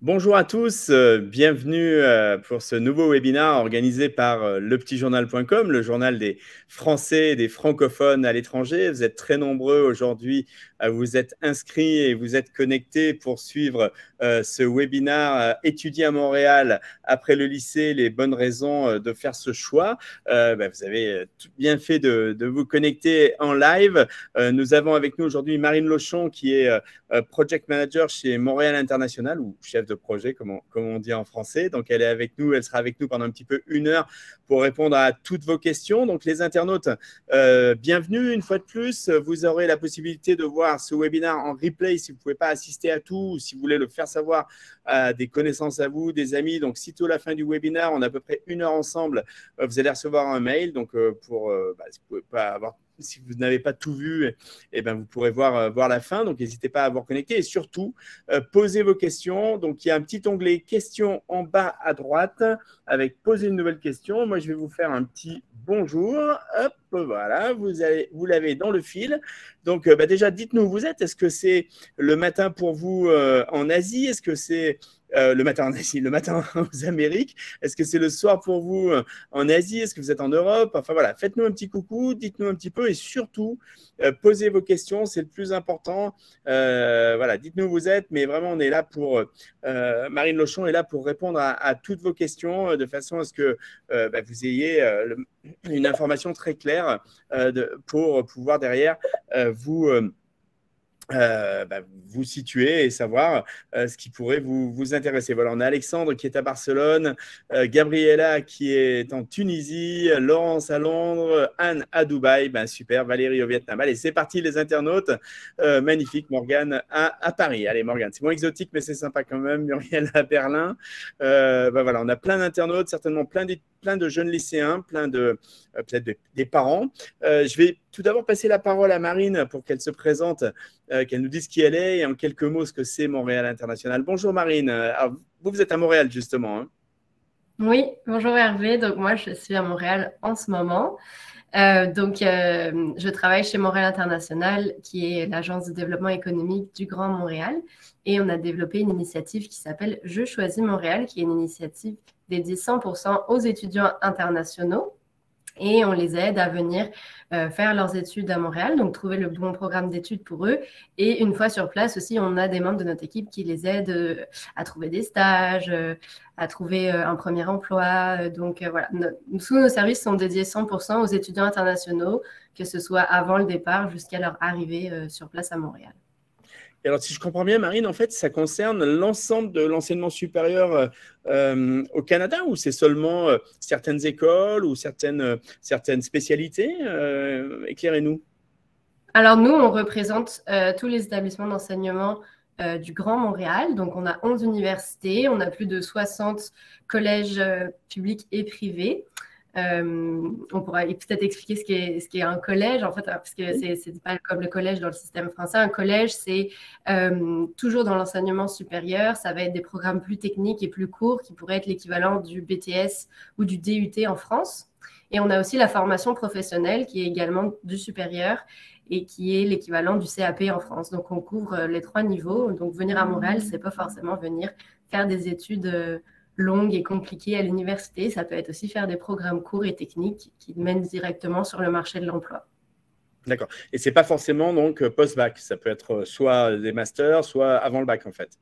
Bonjour à tous, bienvenue pour ce nouveau webinaire organisé par lepetitjournal.com, le journal des Français et des francophones à l'étranger. Vous êtes très nombreux aujourd'hui à vous être inscrits et vous êtes connectés pour suivre ce webinaire Étudier à Montréal après le lycée, les bonnes raisons de faire ce choix. Vous avez tout bien fait de vous connecter en live. Nous avons avec nous aujourd'hui Marine Lochon qui est Project Manager chez Montréal International ou chef de projet, comme on dit en français. Donc, elle est avec nous, elle sera avec nous pendant un petit peu 1 heure pour répondre à toutes vos questions. Donc, les internautes, bienvenue une fois de plus. Vous aurez la possibilité de voir ce webinaire en replay si vous ne pouvez pas assister à tout ou si vous voulez le faire savoir à des connaissances à vous, des amis. Donc, sitôt la fin du webinaire, on a à peu près 1 heure ensemble, vous allez recevoir un mail. Donc, si vous pouvez pas avoir si vous n'avez pas tout vu, vous pourrez voir la fin. Donc, n'hésitez pas à vous reconnecter et surtout, posez vos questions. Donc, il y a un petit onglet questions en bas à droite avec poser une nouvelle question. Moi, je vais vous faire un petit bonjour. Hop, voilà, vous l'avez dans le fil. Donc, déjà, dites-nous où vous êtes. Est-ce que c'est le matin pour vous en Asie? Est-ce que c'est le matin en Asie, le matin aux Amériques? Est-ce que c'est le soir pour vous en Asie? Est-ce que vous êtes en Europe? Enfin voilà, faites-nous un petit coucou, dites-nous un petit peu et surtout, posez vos questions, c'est le plus important. Voilà, dites-nous où vous êtes, mais vraiment, on est là pour, Marine Lochon est là pour répondre à toutes vos questions de façon à ce que vous ayez une information très claire pour pouvoir derrière vous vous situer et savoir ce qui pourrait vous intéresser. Voilà, on a Alexandre qui est à Barcelone, Gabriella qui est en Tunisie, Laurence à Londres, Anne à Dubaï, super, Valérie au Vietnam. Allez, c'est parti les internautes. Magnifique, Morgane à Paris. Allez, Morgane, c'est moins exotique, mais c'est sympa quand même. Muriel à Berlin. Voilà, on a plein d'internautes, certainement plein de jeunes lycéens, peut-être des parents. Je vais tout d'abord passer la parole à Marine pour qu'elle se présente, qu'elle nous dise qui elle est et en quelques mots ce que c'est Montréal International. Bonjour Marine. Alors, vous êtes à Montréal justement. Oui, bonjour Hervé. Donc moi, je suis à Montréal en ce moment. Je travaille chez Montréal International, qui est l'agence de développement économique du Grand Montréal. Et on a développé une initiative qui s'appelle Je choisis Montréal, qui est une initiative dédiée 100% aux étudiants internationaux. Et on les aide à venir faire leurs études à Montréal, donc trouver le bon programme d'études pour eux. Et une fois sur place aussi, on a des membres de notre équipe qui les aident à trouver des stages, à trouver un premier emploi. Voilà, tous nos services sont dédiés 100% aux étudiants internationaux, que ce soit avant le départ jusqu'à leur arrivée sur place à Montréal. Et alors, si je comprends bien, Marine, en fait, ça concerne l'ensemble de l'enseignement supérieur au Canada ou c'est seulement certaines écoles ou certaines spécialités? Éclairez-nous. Alors nous, on représente tous les établissements d'enseignement du Grand Montréal. Donc, on a 11 universités, on a plus de 60 collèges publics et privés. On pourra peut-être expliquer ce qu'est un collège, en fait, parce que c'est pas comme le collège dans le système français. Un collège, c'est toujours dans l'enseignement supérieur. Ça va être des programmes plus techniques et plus courts qui pourraient être l'équivalent du BTS ou du DUT en France. Et on a aussi la formation professionnelle qui est également du supérieur et qui est l'équivalent du CAP en France. Donc, on couvre les 3 niveaux. Donc, venir à Montréal, c'est pas forcément venir faire des études longues et compliquées à l'université. Ça peut être aussi faire des programmes courts et techniques qui mènent directement sur le marché de l'emploi. D'accord. Et c'est pas forcément donc post-bac. Ça peut être soit des masters, soit avant le bac, en fait.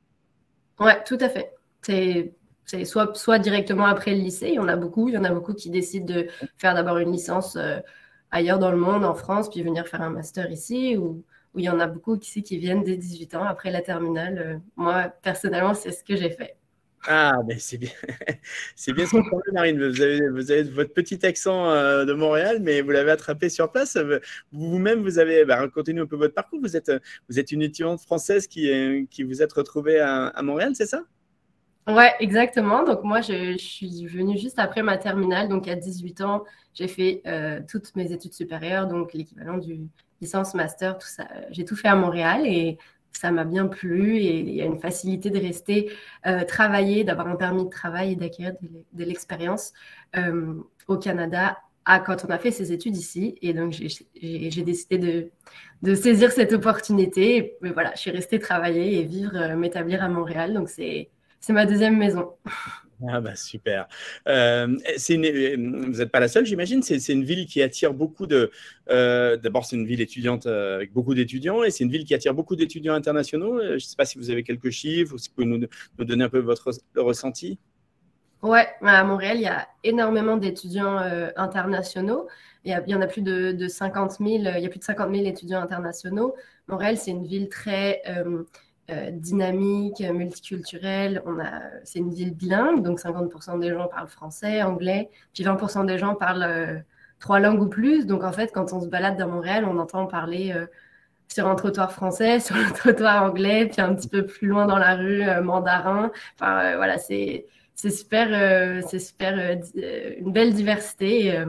Ouais, tout à fait. C'est soit directement après le lycée. Il y en a beaucoup qui décident de faire d'abord une licence ailleurs dans le monde, en France, puis venir faire un master ici, ou il y en a beaucoup ici qui viennent dès 18 ans après la terminale. Moi, personnellement, c'est ce que j'ai fait. Ah, mais c'est bien. C'est bien ce que vous Marine. Vous avez votre petit accent de Montréal, mais vous l'avez attrapé sur place. Vous-même, vous avez racontez-nous un peu votre parcours. Vous êtes une étudiante française qui vous êtes retrouvée à Montréal, c'est ça? Ouais, exactement. Donc moi, je suis venue juste après ma terminale. Donc à 18 ans, j'ai fait toutes mes études supérieures, donc l'équivalent du licence, master, tout ça. J'ai tout fait à Montréal et ça m'a bien plu. Et il y a une facilité de rester travailler, d'avoir un permis de travail et d'acquérir de l'expérience au Canada quand on a fait ses études ici. Et donc j'ai décidé de saisir cette opportunité. Mais voilà, je suis restée travailler et vivre, m'établir à Montréal. Donc c'est ma deuxième maison. Ah bah super. Vous n'êtes pas la seule, j'imagine. C'est une ville qui attire beaucoup de. D'abord, c'est une ville étudiante avec beaucoup d'étudiants et c'est une ville qui attire beaucoup d'étudiants internationaux. Je ne sais pas si vous avez quelques chiffres ou si vous pouvez nous donner un peu votre ressenti. Ouais, à Montréal, il y a énormément d'étudiants internationaux. Il y en a plus de 50 000, il y a plus de 50 000 étudiants internationaux. Montréal, c'est une ville très dynamique, multiculturelle. C'est une ville bilingue, donc 50% des gens parlent français, anglais, puis 20% des gens parlent 3 langues ou plus. Donc en fait, quand on se balade dans Montréal, on entend parler sur un trottoir français, sur un trottoir anglais, puis un petit peu plus loin dans la rue, mandarin. Enfin, voilà, c'est super, une belle diversité,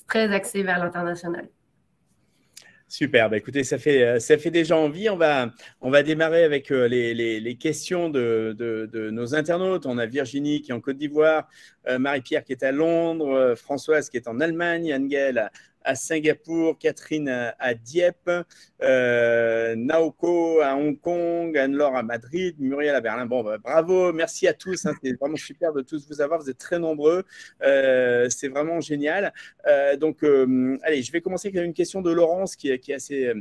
très axée vers l'international. Super, bah écoutez, ça fait déjà envie. On va démarrer avec les questions de nos internautes. On a Virginie qui est en Côte d'Ivoire, Marie-Pierre qui est à Londres, Françoise qui est en Allemagne, Angel à Singapour, Catherine à Dieppe, Naoko à Hong Kong, Anne-Laure à Madrid, Muriel à Berlin. Bon, bah, bravo, merci à tous. Hein, c'est vraiment super de tous vous avoir. Vous êtes très nombreux. C'est vraiment génial. Allez, je vais commencer avec une question de Laurence qui est assez,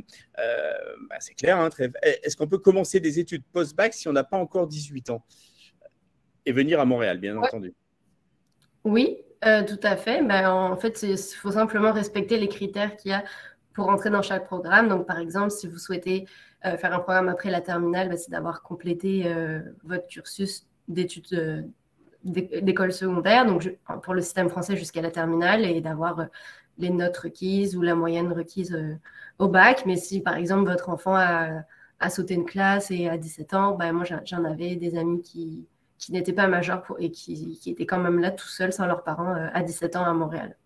assez claire. Hein, est-ce qu'on peut commencer des études post-bac si on n'a pas encore 18 ans et venir à Montréal, bien entendu? Oui, tout à fait. Ben, en fait, il faut simplement respecter les critères qu'il y a pour entrer dans chaque programme. Donc, par exemple, si vous souhaitez faire un programme après la terminale, ben, c'est d'avoir complété votre cursus d'études d'école secondaire, donc pour le système français jusqu'à la terminale, et d'avoir les notes requises ou la moyenne requise au bac. Mais si, par exemple, votre enfant a sauté une classe et à 17 ans, ben, moi, j'en avais des amis qui n'étaient pas majeurs et qui étaient quand même là tout seuls, sans leurs parents, à 17 ans à Montréal.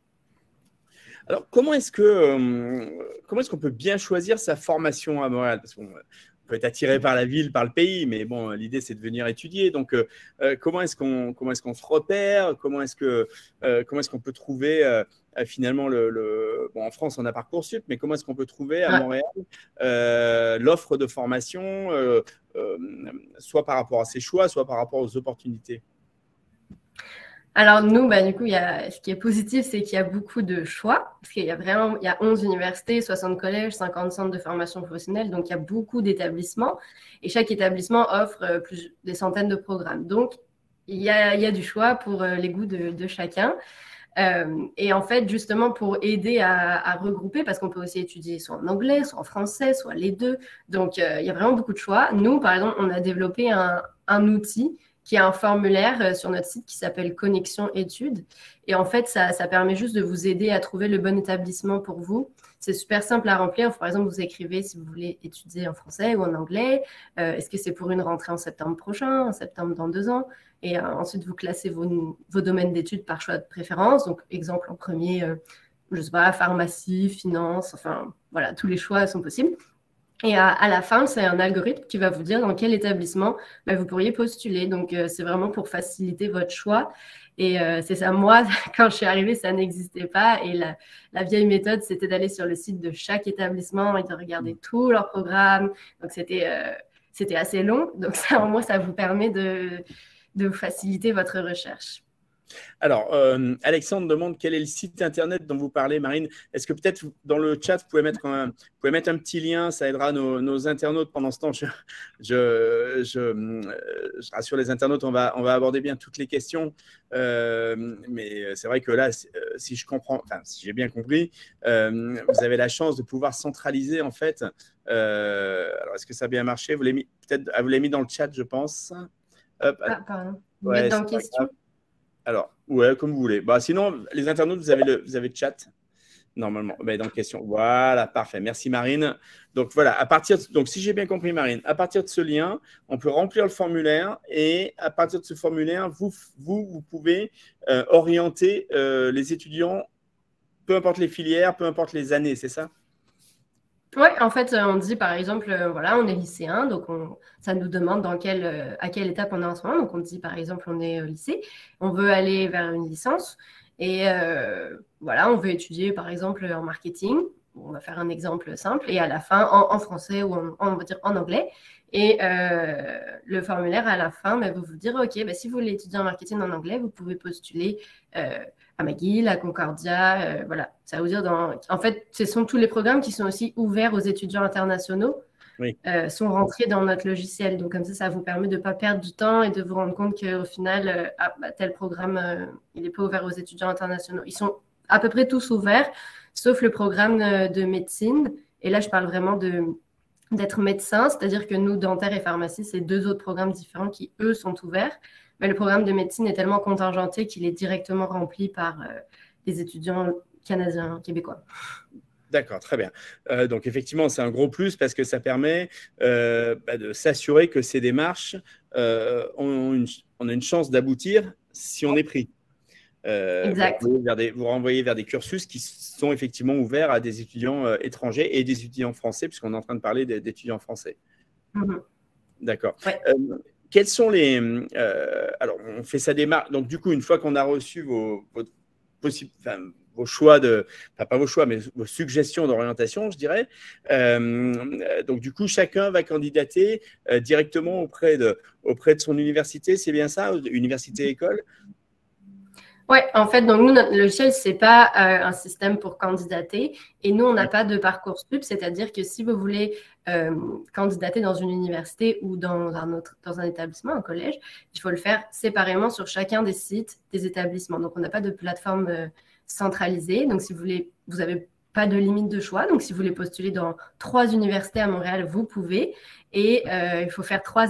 Alors, comment est-ce qu'on peut bien choisir sa formation à Montréal? Parce qu'on peut être attiré par la ville, par le pays, mais bon, l'idée c'est de venir étudier. Donc, comment est-ce qu'on se repère? Comment est-ce qu'on peut trouver finalement bon, en France on a Parcoursup, mais comment est-ce qu'on peut trouver à Montréal l'offre de formation, soit par rapport à ses choix, soit par rapport aux opportunités? Alors nous, bah, du coup, ce qui est positif, c'est qu'il y a beaucoup de choix, parce qu'il y a 11 universités, 60 collèges, 50 centres de formation professionnelle, donc il y a beaucoup d'établissements, et chaque établissement offre des centaines de programmes. Donc, il y a du choix pour les goûts de chacun. Et en fait, justement, pour aider à regrouper, parce qu'on peut aussi étudier soit en anglais, soit en français, soit les deux. Donc, il y a vraiment beaucoup de choix. Nous, par exemple, on a développé un outil qui est un formulaire sur notre site qui s'appelle Connexion Études. Et en fait, ça permet juste de vous aider à trouver le bon établissement pour vous. C'est super simple à remplir. Par exemple, vous écrivez si vous voulez étudier en français ou en anglais. Est-ce que c'est pour une rentrée en septembre prochain, en septembre dans 2 ans? Et ensuite, vous classez vos domaines d'études par choix de préférence. Donc, exemple en premier, je ne sais pas, pharmacie, finance, enfin, voilà, tous les choix sont possibles. Et à la fin, c'est un algorithme qui va vous dire dans quel établissement vous pourriez postuler. Donc, c'est vraiment pour faciliter votre choix. Et c'est ça, moi, quand je suis arrivée, ça n'existait pas. Et la vieille méthode, c'était d'aller sur le site de chaque établissement et de regarder tous leurs programmes. Donc, c'était assez long. Donc, ça, au moins, ça vous permet de faciliter votre recherche. Alors, Alexandre demande quel est le site internet dont vous parlez, Marine. Est-ce que peut-être dans le chat, vous pouvez mettre un petit lien, ça aidera nos internautes pendant ce temps. Je rassure les internautes, on va aborder bien toutes les questions. Mais c'est vrai que là, si j'ai bien compris, vous avez la chance de pouvoir centraliser en fait. Alors, est-ce que ça a bien marché? Vous l'avez mis dans le chat, je pense. Hop, Pardon. ouais, Mettre dans question. Alors, ouais, comme vous voulez. Bah, sinon, les internautes, vous avez le chat, normalement. Bah, dans question. Voilà, parfait. Merci, Marine. Donc, voilà, donc, si j'ai bien compris, Marine, à partir de ce lien, on peut remplir le formulaire et à partir de ce formulaire, vous pouvez orienter les étudiants, peu importe les filières, peu importe les années, c'est ça? Oui, en fait, on dit par exemple, voilà, on est lycéen, donc ça nous demande à quelle étape on est en ce moment. Donc, on dit par exemple, on est au lycée, on veut aller vers une licence et voilà, on veut étudier par exemple en marketing. On va faire un exemple simple et à la fin en français ou on va dire en anglais. Et le formulaire, à la fin, va vous dire, OK, si vous voulez étudier en marketing en anglais, vous pouvez postuler à McGill, à Concordia. Voilà, ça va vous dire En fait, ce sont tous les programmes qui sont aussi ouverts aux étudiants internationaux. Oui. Sont rentrés dans notre logiciel. Donc, comme ça vous permet de ne pas perdre du temps et de vous rendre compte qu'au final, tel programme, il n'est pas ouvert aux étudiants internationaux. Ils sont à peu près tous ouverts, sauf le programme de médecine. Et là, je parle vraiment d'être médecin, c'est-à-dire que nous, dentaire et pharmacie, c'est 2 autres programmes différents qui, eux, sont ouverts. Mais le programme de médecine est tellement contingenté qu'il est directement rempli par des étudiants canadiens, québécois. D'accord, très bien. Donc, effectivement, c'est un gros plus parce que ça permet de s'assurer que ces démarches on a une chance d'aboutir si on est pris. Exact. Vous renvoyez vers des cursus qui sont effectivement ouverts à des étudiants étrangers et des étudiants français, puisqu'on est en train de parler d'étudiants français. D'accord. Ouais. Quels sont les… alors, on fait sa démarche. Donc, du coup, une fois qu'on a reçu vos choix pas vos choix, mais vos suggestions d'orientation, je dirais. Donc, du coup, chacun va candidater directement auprès de son université, c'est bien ça, université-école? Oui, en fait, donc nous, notre logiciel, ce n'est pas un système pour candidater. Et nous, on n'a pas de Parcoursup, c'est-à-dire que si vous voulez candidater dans une université ou dans un établissement, un collège, il faut le faire séparément sur chacun des sites des établissements. Donc, on n'a pas de plateforme centralisée. Donc, si vous voulez, vous n'avez pas de limite de choix. Donc, si vous voulez postuler dans 3 universités à Montréal, vous pouvez. Et il faut faire 3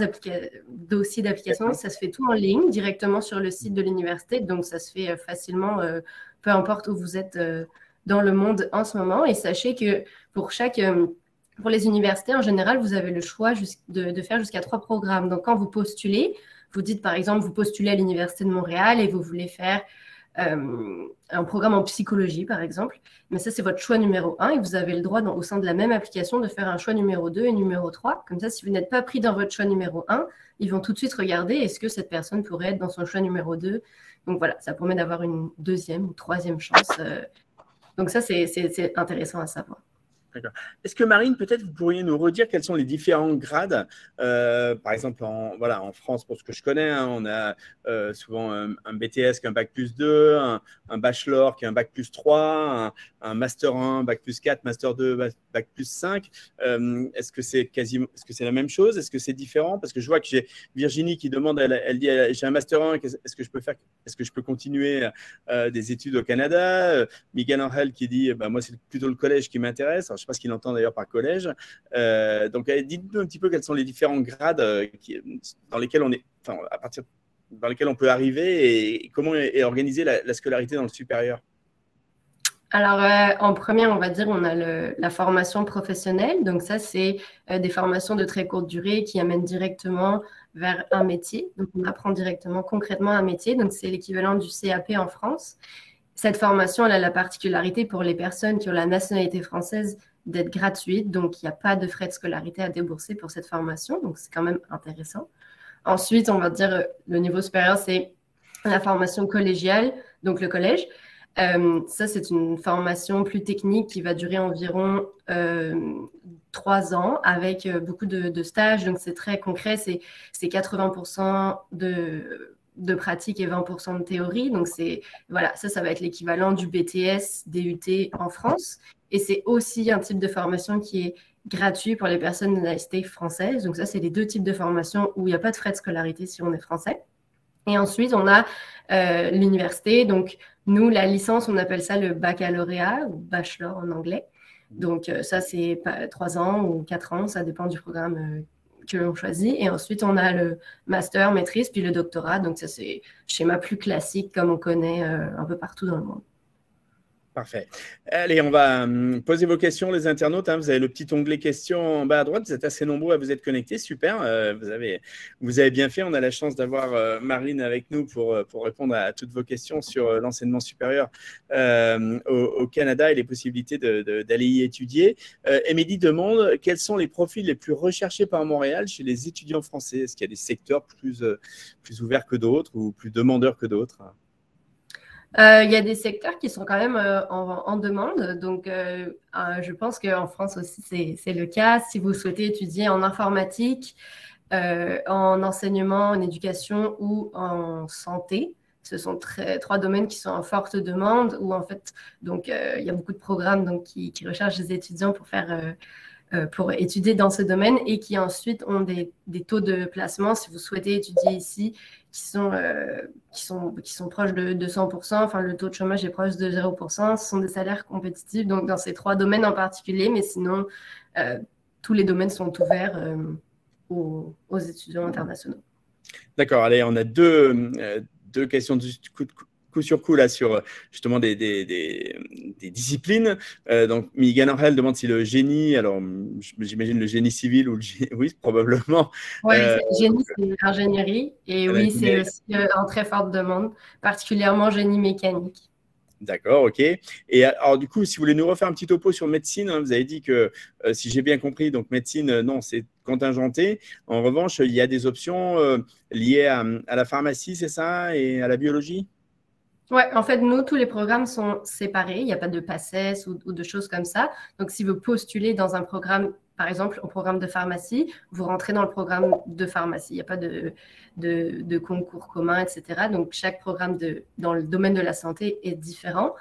dossiers d'application. Ça se fait tout en ligne, directement sur le site de l'université. Donc, ça se fait facilement, peu importe où vous êtes dans le monde en ce moment. Et sachez que pour les universités, en général, vous avez le choix de faire jusqu'à 3 programmes. Donc, quand vous postulez, vous dites, par exemple, vous postulez à l'Université de Montréal et vous voulez faire un programme en psychologie, par exemple. Mais ça, c'est votre choix numéro 1 et vous avez le droit, au sein de la même application, de faire un choix numéro 2 et numéro 3. Comme ça, si vous n'êtes pas pris dans votre choix numéro 1, ils vont tout de suite regarder est-ce que cette personne pourrait être dans son choix numéro 2. Donc voilà, ça permet d'avoir une 2e ou 3e chance. Donc ça, c'est intéressant à savoir. D'accord. Est-ce que Marine, peut-être vous pourriez nous redire quels sont les différents grades par exemple, en France, pour ce que je connais, on a souvent un BTS qui a un bac plus 2, un bachelor qui a un bac plus 3, un master 1, bac plus 4, master 2, bac plus 5. Est-ce que c'est la même chose? Est-ce que c'est différent? Parce que je vois que j'ai Virginie qui demande, elle dit, j'ai un master 1, est-ce que je peux continuer des études au Canada? Miguel Angel qui dit, moi, c'est plutôt le collège qui m'intéresse. Alors, je ne sais pas ce qu'il entend d'ailleurs par collège. Donc, dites-nous un petit peu quels sont les différents grades dans lesquels dans lesquels on peut arriver et comment est organisée la scolarité dans le supérieur. Alors, en premier, on va dire, on a la formation professionnelle. Donc, ça, c'est des formations de très courte durée qui amènent directement vers un métier. Donc, on apprend directement, concrètement, un métier. Donc, c'est l'équivalent du CAP en France. Cette formation, elle a la particularité pour les personnes qui ont la nationalité française d'être gratuite. Donc, il n'y a pas de frais de scolarité à débourser pour cette formation. Donc, c'est quand même intéressant. Ensuite, on va dire, le niveau supérieur, c'est la formation collégiale, donc le collège. Ça, c'est une formation plus technique qui va durer environ 3 ans avec beaucoup de stages. Donc, c'est très concret. C'est 80% de pratique et 20% de théorie. Donc, voilà, ça va être l'équivalent du BTS, DUT en France. Et c'est aussi un type de formation qui est gratuit pour les personnes de nationalité française. Donc, ça, c'est les 2 types de formations où il n'y a pas de frais de scolarité si on est français. Et ensuite, on a l'université. Donc, nous, la licence, on appelle ça le baccalauréat ou bachelor en anglais. Donc, ça, c'est 3 ans ou 4 ans. Ça dépend du programme que l'on choisit. Et ensuite, on a le master, maîtrise, puis le doctorat. Donc, ça, c'est schéma plus classique comme on connaît un peu partout dans le monde. Parfait. Allez, on va poser vos questions, les internautes. Vous avez le petit onglet questions en bas à droite. Vous êtes assez nombreux à vous être connectés. Super. Vous avez bien fait. On a la chance d'avoir Marine avec nous pour répondre à toutes vos questions sur l'enseignement supérieur au Canada et les possibilités d'aller y étudier. Émilie demande quels sont les profils les plus recherchés par Montréal chez les étudiants français. Est-ce qu'il y a des secteurs plus ouverts que d'autres ou plus demandeurs que d'autres? Il y a des secteurs qui sont quand même en demande. Donc, je pense qu'en France aussi, c'est le cas. Si vous souhaitez étudier en informatique, en enseignement, en éducation ou en santé, ce sont trois domaines qui sont en forte demande. Où en fait, donc, il y a beaucoup de programmes donc, qui recherchent des étudiants pour étudier dans ce domaine et qui ensuite ont des taux de placement, si vous souhaitez étudier ici, qui sont proches de 100%. Enfin, le taux de chômage est proche de 0%. Ce sont des salaires compétitifs donc dans ces trois domaines en particulier, mais sinon, tous les domaines sont ouverts aux étudiants internationaux. D'accord, allez, on a deux questions du coup sur coup là sur justement des disciplines. Donc Miguel Angel demande si le génie, alors j'imagine le génie civil ou oui, probablement. Oui, génie, c'est l'ingénierie. Et oui, c'est aussi en très forte demande, particulièrement génie mécanique. D'accord, ok. Et alors, du coup, si vous voulez nous refaire un petit topo sur médecine, hein, vous avez dit que, si j'ai bien compris, donc médecine, non, c'est contingenté. En revanche, il y a des options liées à la pharmacie, c'est ça, et à la biologie? Ouais, en fait, nous, tous les programmes sont séparés. Il n'y a pas de PACES ou de choses comme ça. Donc, si vous postulez dans un programme, par exemple, au programme de pharmacie, vous rentrez dans le programme de pharmacie. Il n'y a pas de concours commun, etc. Donc, chaque programme dans le domaine de la santé est différent.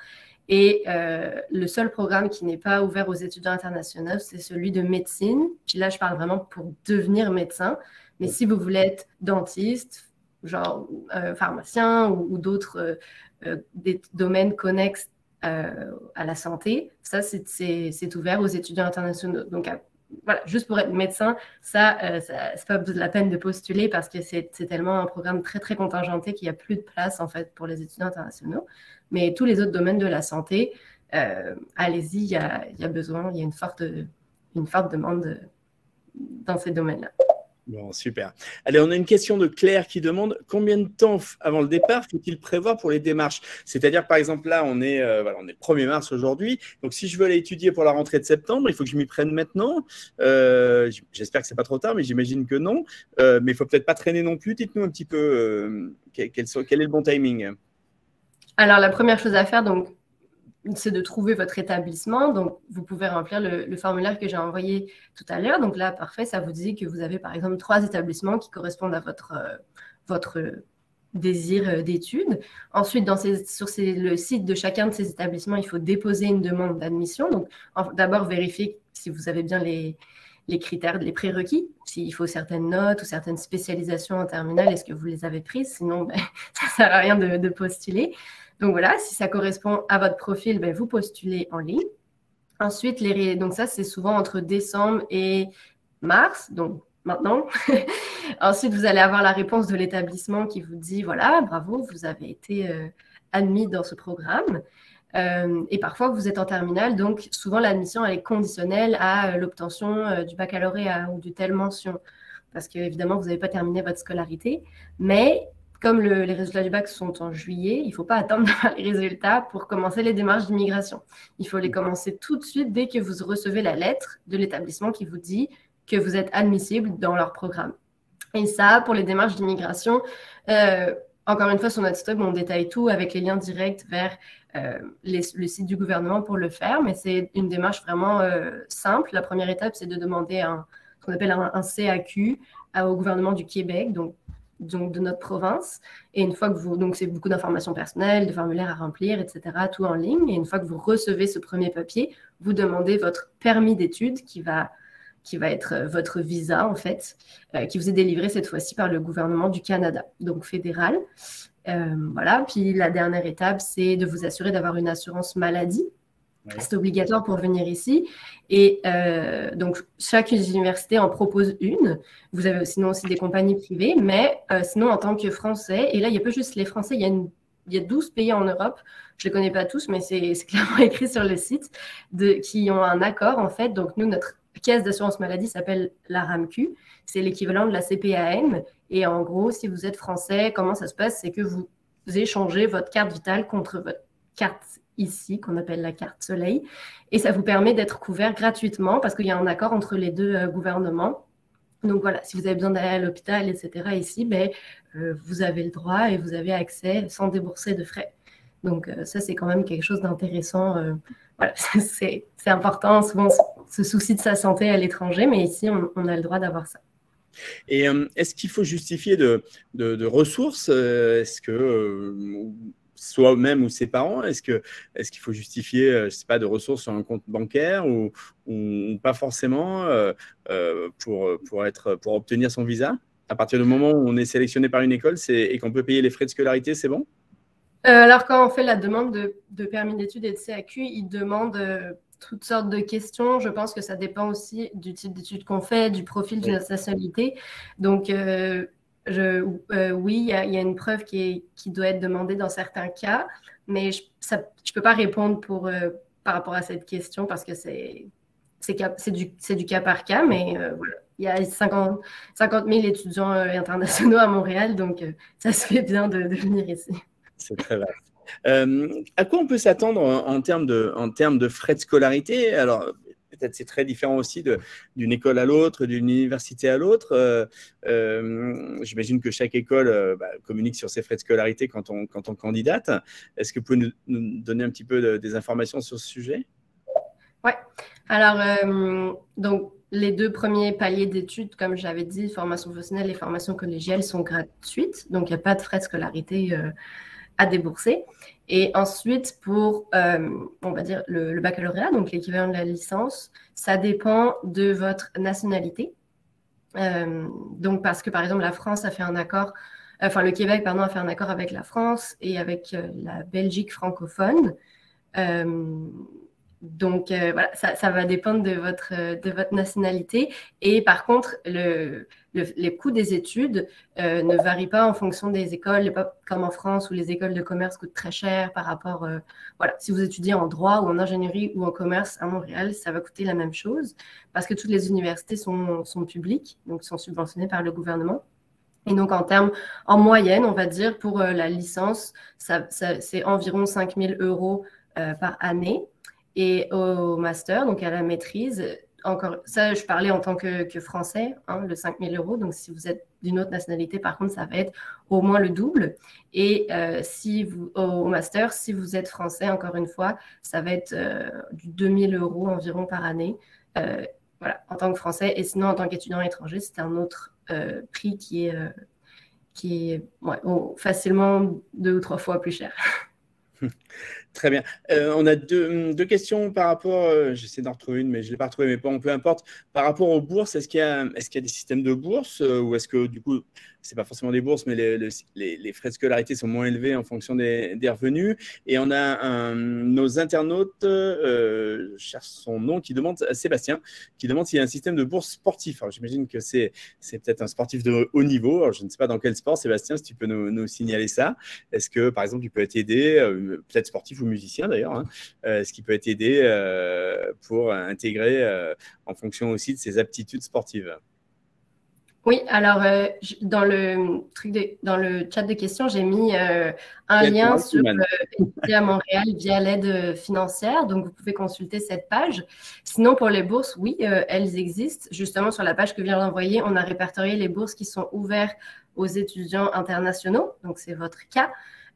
Et le seul programme qui n'est pas ouvert aux étudiants internationaux, c'est celui de médecine. Puis là, je parle vraiment pour devenir médecin. Mais si vous voulez être dentiste, genre pharmacien ou d'autres des domaines connexes à la santé, ça, c'est ouvert aux étudiants internationaux. Donc, voilà, juste pour être médecin, ça c'est pas la peine de postuler parce que c'est tellement un programme très, très contingenté qu'il n'y a plus de place, en fait, pour les étudiants internationaux. Mais tous les autres domaines de la santé, allez-y, il y a besoin, il y a une forte demande dans ces domaines-là. Bon, super. Allez, on a une question de Claire qui demande combien de temps avant le départ faut-il prévoir pour les démarches? C'est-à-dire, par exemple, là, on est le 1er mars aujourd'hui. Donc, si je veux aller étudier pour la rentrée de septembre, il faut que je m'y prenne maintenant. J'espère que ce n'est pas trop tard, mais j'imagine que non. Mais il ne faut peut-être pas traîner non plus. Dites-nous un petit peu quel est le bon timing. Alors, la première chose à faire, donc, c'est de trouver votre établissement. Donc, vous pouvez remplir le formulaire que j'ai envoyé tout à l'heure. Donc là, parfait, ça vous dit que vous avez, par exemple, 3 établissements qui correspondent à votre désir d'études. Ensuite, sur le site de chacun de ces établissements, il faut déposer une demande d'admission. Donc, d'abord, vérifier si vous avez bien les critères, les prérequis, s'il faut certaines notes ou certaines spécialisations en terminale, est-ce que vous les avez prises? Sinon, ça ne sert à rien de postuler. Donc voilà, si ça correspond à votre profil, vous postulez en ligne. Ensuite, donc ça, c'est souvent entre décembre et mars, donc maintenant. Ensuite, vous allez avoir la réponse de l'établissement qui vous dit, voilà, bravo, vous avez été admis dans ce programme. Et parfois, vous êtes en terminale, donc souvent l'admission elle est conditionnelle à l'obtention du baccalauréat ou de telle mention, parce qu'évidemment, vous n'avez pas terminé votre scolarité. Mais comme les résultats du bac sont en juillet, il ne faut pas attendre d'avoir les résultats pour commencer les démarches d'immigration. Il faut les commencer tout de suite dès que vous recevez la lettre de l'établissement qui vous dit que vous êtes admissible dans leur programme. Et ça, pour les démarches d'immigration, encore une fois, sur notre site web, on détaille tout avec les liens directs vers le site du gouvernement pour le faire, mais c'est une démarche vraiment simple. La première étape, c'est de demander ce qu'on appelle un CAQ au gouvernement du Québec, donc de notre province. Et une fois que donc c'est beaucoup d'informations personnelles, de formulaires à remplir, etc., tout en ligne. Et une fois que vous recevez ce premier papier, vous demandez votre permis d'études qui va être votre visa, en fait, qui vous est délivré cette fois-ci par le gouvernement du Canada, donc fédéral. Voilà. Puis la dernière étape, c'est de vous assurer d'avoir une assurance maladie. Ouais. C'est obligatoire pour venir ici. Et donc, chaque université en propose une. Vous avez sinon aussi des compagnies privées. Mais sinon, en tant que Français, et là, il n'y a pas juste les Français, il y a 12 pays en Europe. Je ne les connais pas tous, mais c'est clairement écrit sur le site, qui ont un accord, en fait. Donc, nous, notre caisse d'assurance maladie s'appelle la RAMQ. C'est l'équivalent de la CPAM. Et en gros, si vous êtes Français, comment ça se passe? C'est que vous échangez votre carte vitale contre votre carte ici, qu'on appelle la carte soleil, et ça vous permet d'être couvert gratuitement parce qu'il y a un accord entre les deux gouvernements. Donc voilà, si vous avez besoin d'aller à l'hôpital, etc., ici, vous avez le droit et vous avez accès sans débourser de frais. Donc, ça, c'est quand même quelque chose d'intéressant. Voilà, c'est important. Souvent, on se soucie de sa santé à l'étranger, mais ici, on a le droit d'avoir ça. Et est-ce qu'il faut justifier de ressources? Est-ce que soi-même ou ses parents, est-ce qu'il faut justifier, je sais pas, de ressources sur un compte bancaire ou pas forcément pour obtenir son visa? À partir du moment où on est sélectionné par une école et qu'on peut payer les frais de scolarité, c'est bon? Alors, quand on fait la demande de permis d'études et de CAQ, ils demandent toutes sortes de questions. Je pense que ça dépend aussi du type d'études qu'on fait, du profil de notre nationalité. Donc, oui, il y a une preuve qui doit être demandée dans certains cas, mais je ne peux pas répondre par rapport à cette question parce que c'est du cas par cas, mais voilà. Il y a 50 000 étudiants internationaux à Montréal, donc ça se fait bien de venir ici. C'est très vaste. À quoi on peut s'attendre en termes de frais de scolarité? Alors, peut-être c'est très différent aussi d'une école à l'autre, d'une université à l'autre. J'imagine que chaque école communique sur ses frais de scolarité quand on candidate. Est-ce que vous pouvez nous donner un petit peu des informations sur ce sujet? Oui. Alors, donc, les 2 premiers paliers d'études, comme j'avais dit, formation professionnelle et formation collégiale, sont gratuites. Donc, il n'y a pas de frais de scolarité à débourser. Et ensuite, pour, on va dire, le baccalauréat, donc l'équivalent de la licence, ça dépend de votre nationalité. Donc, parce que, par exemple, la France a fait un accord, enfin, le Québec, pardon, a fait un accord avec la France et avec la Belgique francophone. Donc, voilà, ça va dépendre de votre nationalité. Et par contre, les coûts des études ne varient pas en fonction des écoles, pas comme en France où les écoles de commerce coûtent très cher par rapport, voilà, si vous étudiez en droit ou en ingénierie ou en commerce à Montréal, ça va coûter la même chose parce que toutes les universités sont publiques, donc sont subventionnées par le gouvernement. Et donc, en moyenne, on va dire, pour la licence, c'est environ 5 000 € par année. Et au master, donc à la maîtrise, encore ça, je parlais en tant que français, hein, le 5 000 €. Donc, si vous êtes d'une autre nationalité, par contre, ça va être au moins le double. Et au master, si vous êtes français, encore une fois, ça va être du 2 000 € environ par année, voilà, en tant que français. Et sinon, en tant qu'étudiant étranger, c'est un autre prix qui est facilement 2 ou 3 fois plus cher. Très bien. On a deux questions par rapport, j'essaie d'en retrouver une, mais je ne l'ai pas retrouvée, mais bon, peu importe. Par rapport aux bourses, est-ce qu'il y a des systèmes de bourses ou est-ce que du coup, ce n'est pas forcément des bourses, mais les frais de scolarité sont moins élevés en fonction des revenus? Et on a nos internautes, je cherche son nom, Sébastien, qui demande s'il y a un système de bourse sportif. Alors j'imagine que c'est peut-être un sportif de haut niveau. Alors, je ne sais pas dans quel sport, Sébastien, si tu peux nous signaler ça. Est-ce que, par exemple, il peut être aidé, peut-être sportif ou musicien d'ailleurs, hein, ce qui peut être aidé pour intégrer en fonction aussi de ses aptitudes sportives? Oui, alors dans le chat de questions, j'ai mis un lien sur étudier à Montréal via l'aide financière. Donc, vous pouvez consulter cette page. Sinon, pour les bourses, oui, elles existent. Justement, sur la page que je viens d'envoyer, on a répertorié les bourses qui sont ouvertes aux étudiants internationaux. Donc, c'est votre cas.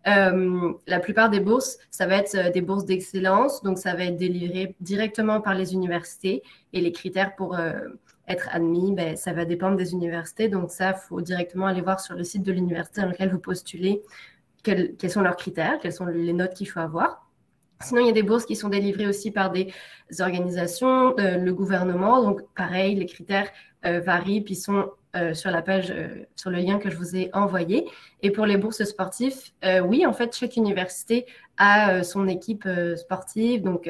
La plupart des bourses, ça va être des bourses d'excellence. Donc, ça va être délivré directement par les universités. Et les critères pour être admis, ça va dépendre des universités. Donc, ça, il faut directement aller voir sur le site de l'université dans lequel vous postulez quels sont leurs critères, quelles sont les notes qu'il faut avoir. Sinon, il y a des bourses qui sont délivrées aussi par des organisations, le gouvernement. Donc, pareil, les critères varient puis sont sur la page, sur le lien que je vous ai envoyé. Et pour les bourses sportives, oui, en fait, chaque université a son équipe sportive. Donc,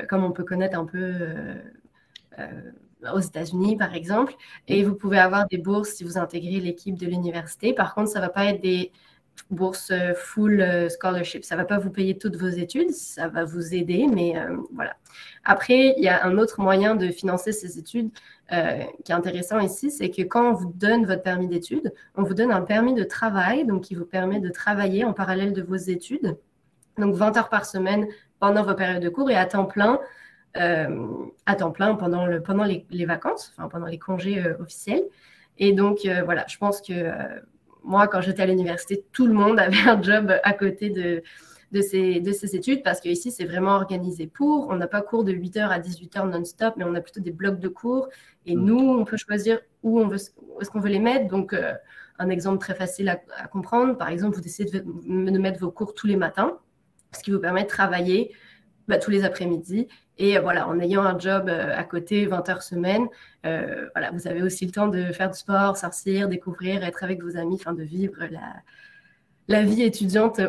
comme on peut connaître un peu aux États-Unis, par exemple. Et vous pouvez avoir des bourses si vous intégrez l'équipe de l'université. Par contre, ça ne va pas être des bourses full scholarship. Ça ne va pas vous payer toutes vos études. Ça va vous aider, mais voilà. Après, il y a un autre moyen de financer ces études qui est intéressant ici, c'est que quand on vous donne votre permis d'études, on vous donne un permis de travail, donc qui vous permet de travailler en parallèle de vos études. Donc, 20 heures par semaine pendant vos périodes de cours et à temps plein pendant les vacances, enfin pendant les congés officiels. Et donc, voilà, je pense que moi, quand j'étais à l'université, tout le monde avait un job à côté de de ces études, parce qu'ici, c'est vraiment organisé pour. On n'a pas cours de 8h à 18h non-stop, mais on a plutôt des blocs de cours. Et nous, on peut choisir où est-ce qu'on veut les mettre. Donc, un exemple très facile à comprendre, par exemple, vous décidez de mettre vos cours tous les matins, ce qui vous permet de travailler tous les après-midi. Et voilà, en ayant un job à côté, 20 heures semaine, voilà, vous avez aussi le temps de faire du sport, sortir, découvrir, être avec vos amis, de vivre la vie étudiante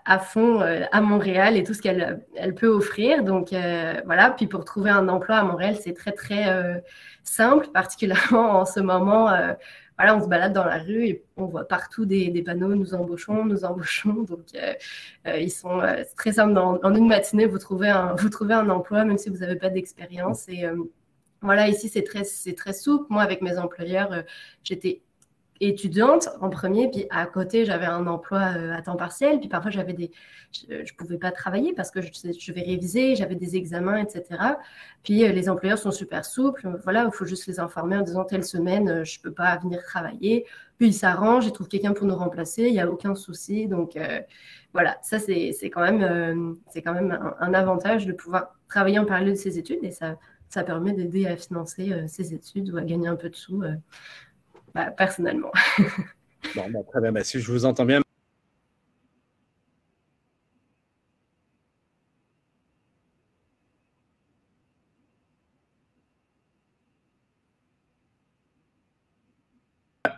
à fond à Montréal et tout ce qu'elle peut offrir. Donc voilà, puis pour trouver un emploi à Montréal, c'est très, très simple, particulièrement en ce moment. Voilà, on se balade dans la rue et on voit partout des panneaux, nous embauchons, nous embauchons. Donc, c'est très simple. En une matinée, vous trouvez un emploi, même si vous n'avez pas d'expérience. Et voilà, ici, c'est très souple. Moi, avec mes employeurs, j'étais étudiante en premier, puis à côté, j'avais un emploi à temps partiel. Puis parfois, je ne pouvais pas travailler parce que je vais réviser, j'avais des examens, etc. Puis les employeurs sont super souples. Voilà, il faut juste les informer en disant telle semaine, je ne peux pas venir travailler. Puis ils s'arrangent, ils trouvent quelqu'un pour nous remplacer, il n'y a aucun souci. Donc voilà, ça, c'est quand même un avantage de pouvoir travailler en parallèle de ses études et ça permet d'aider à financer ses études ou à gagner un peu de sous. Personnellement. Bon, très bien, si je vous entends bien.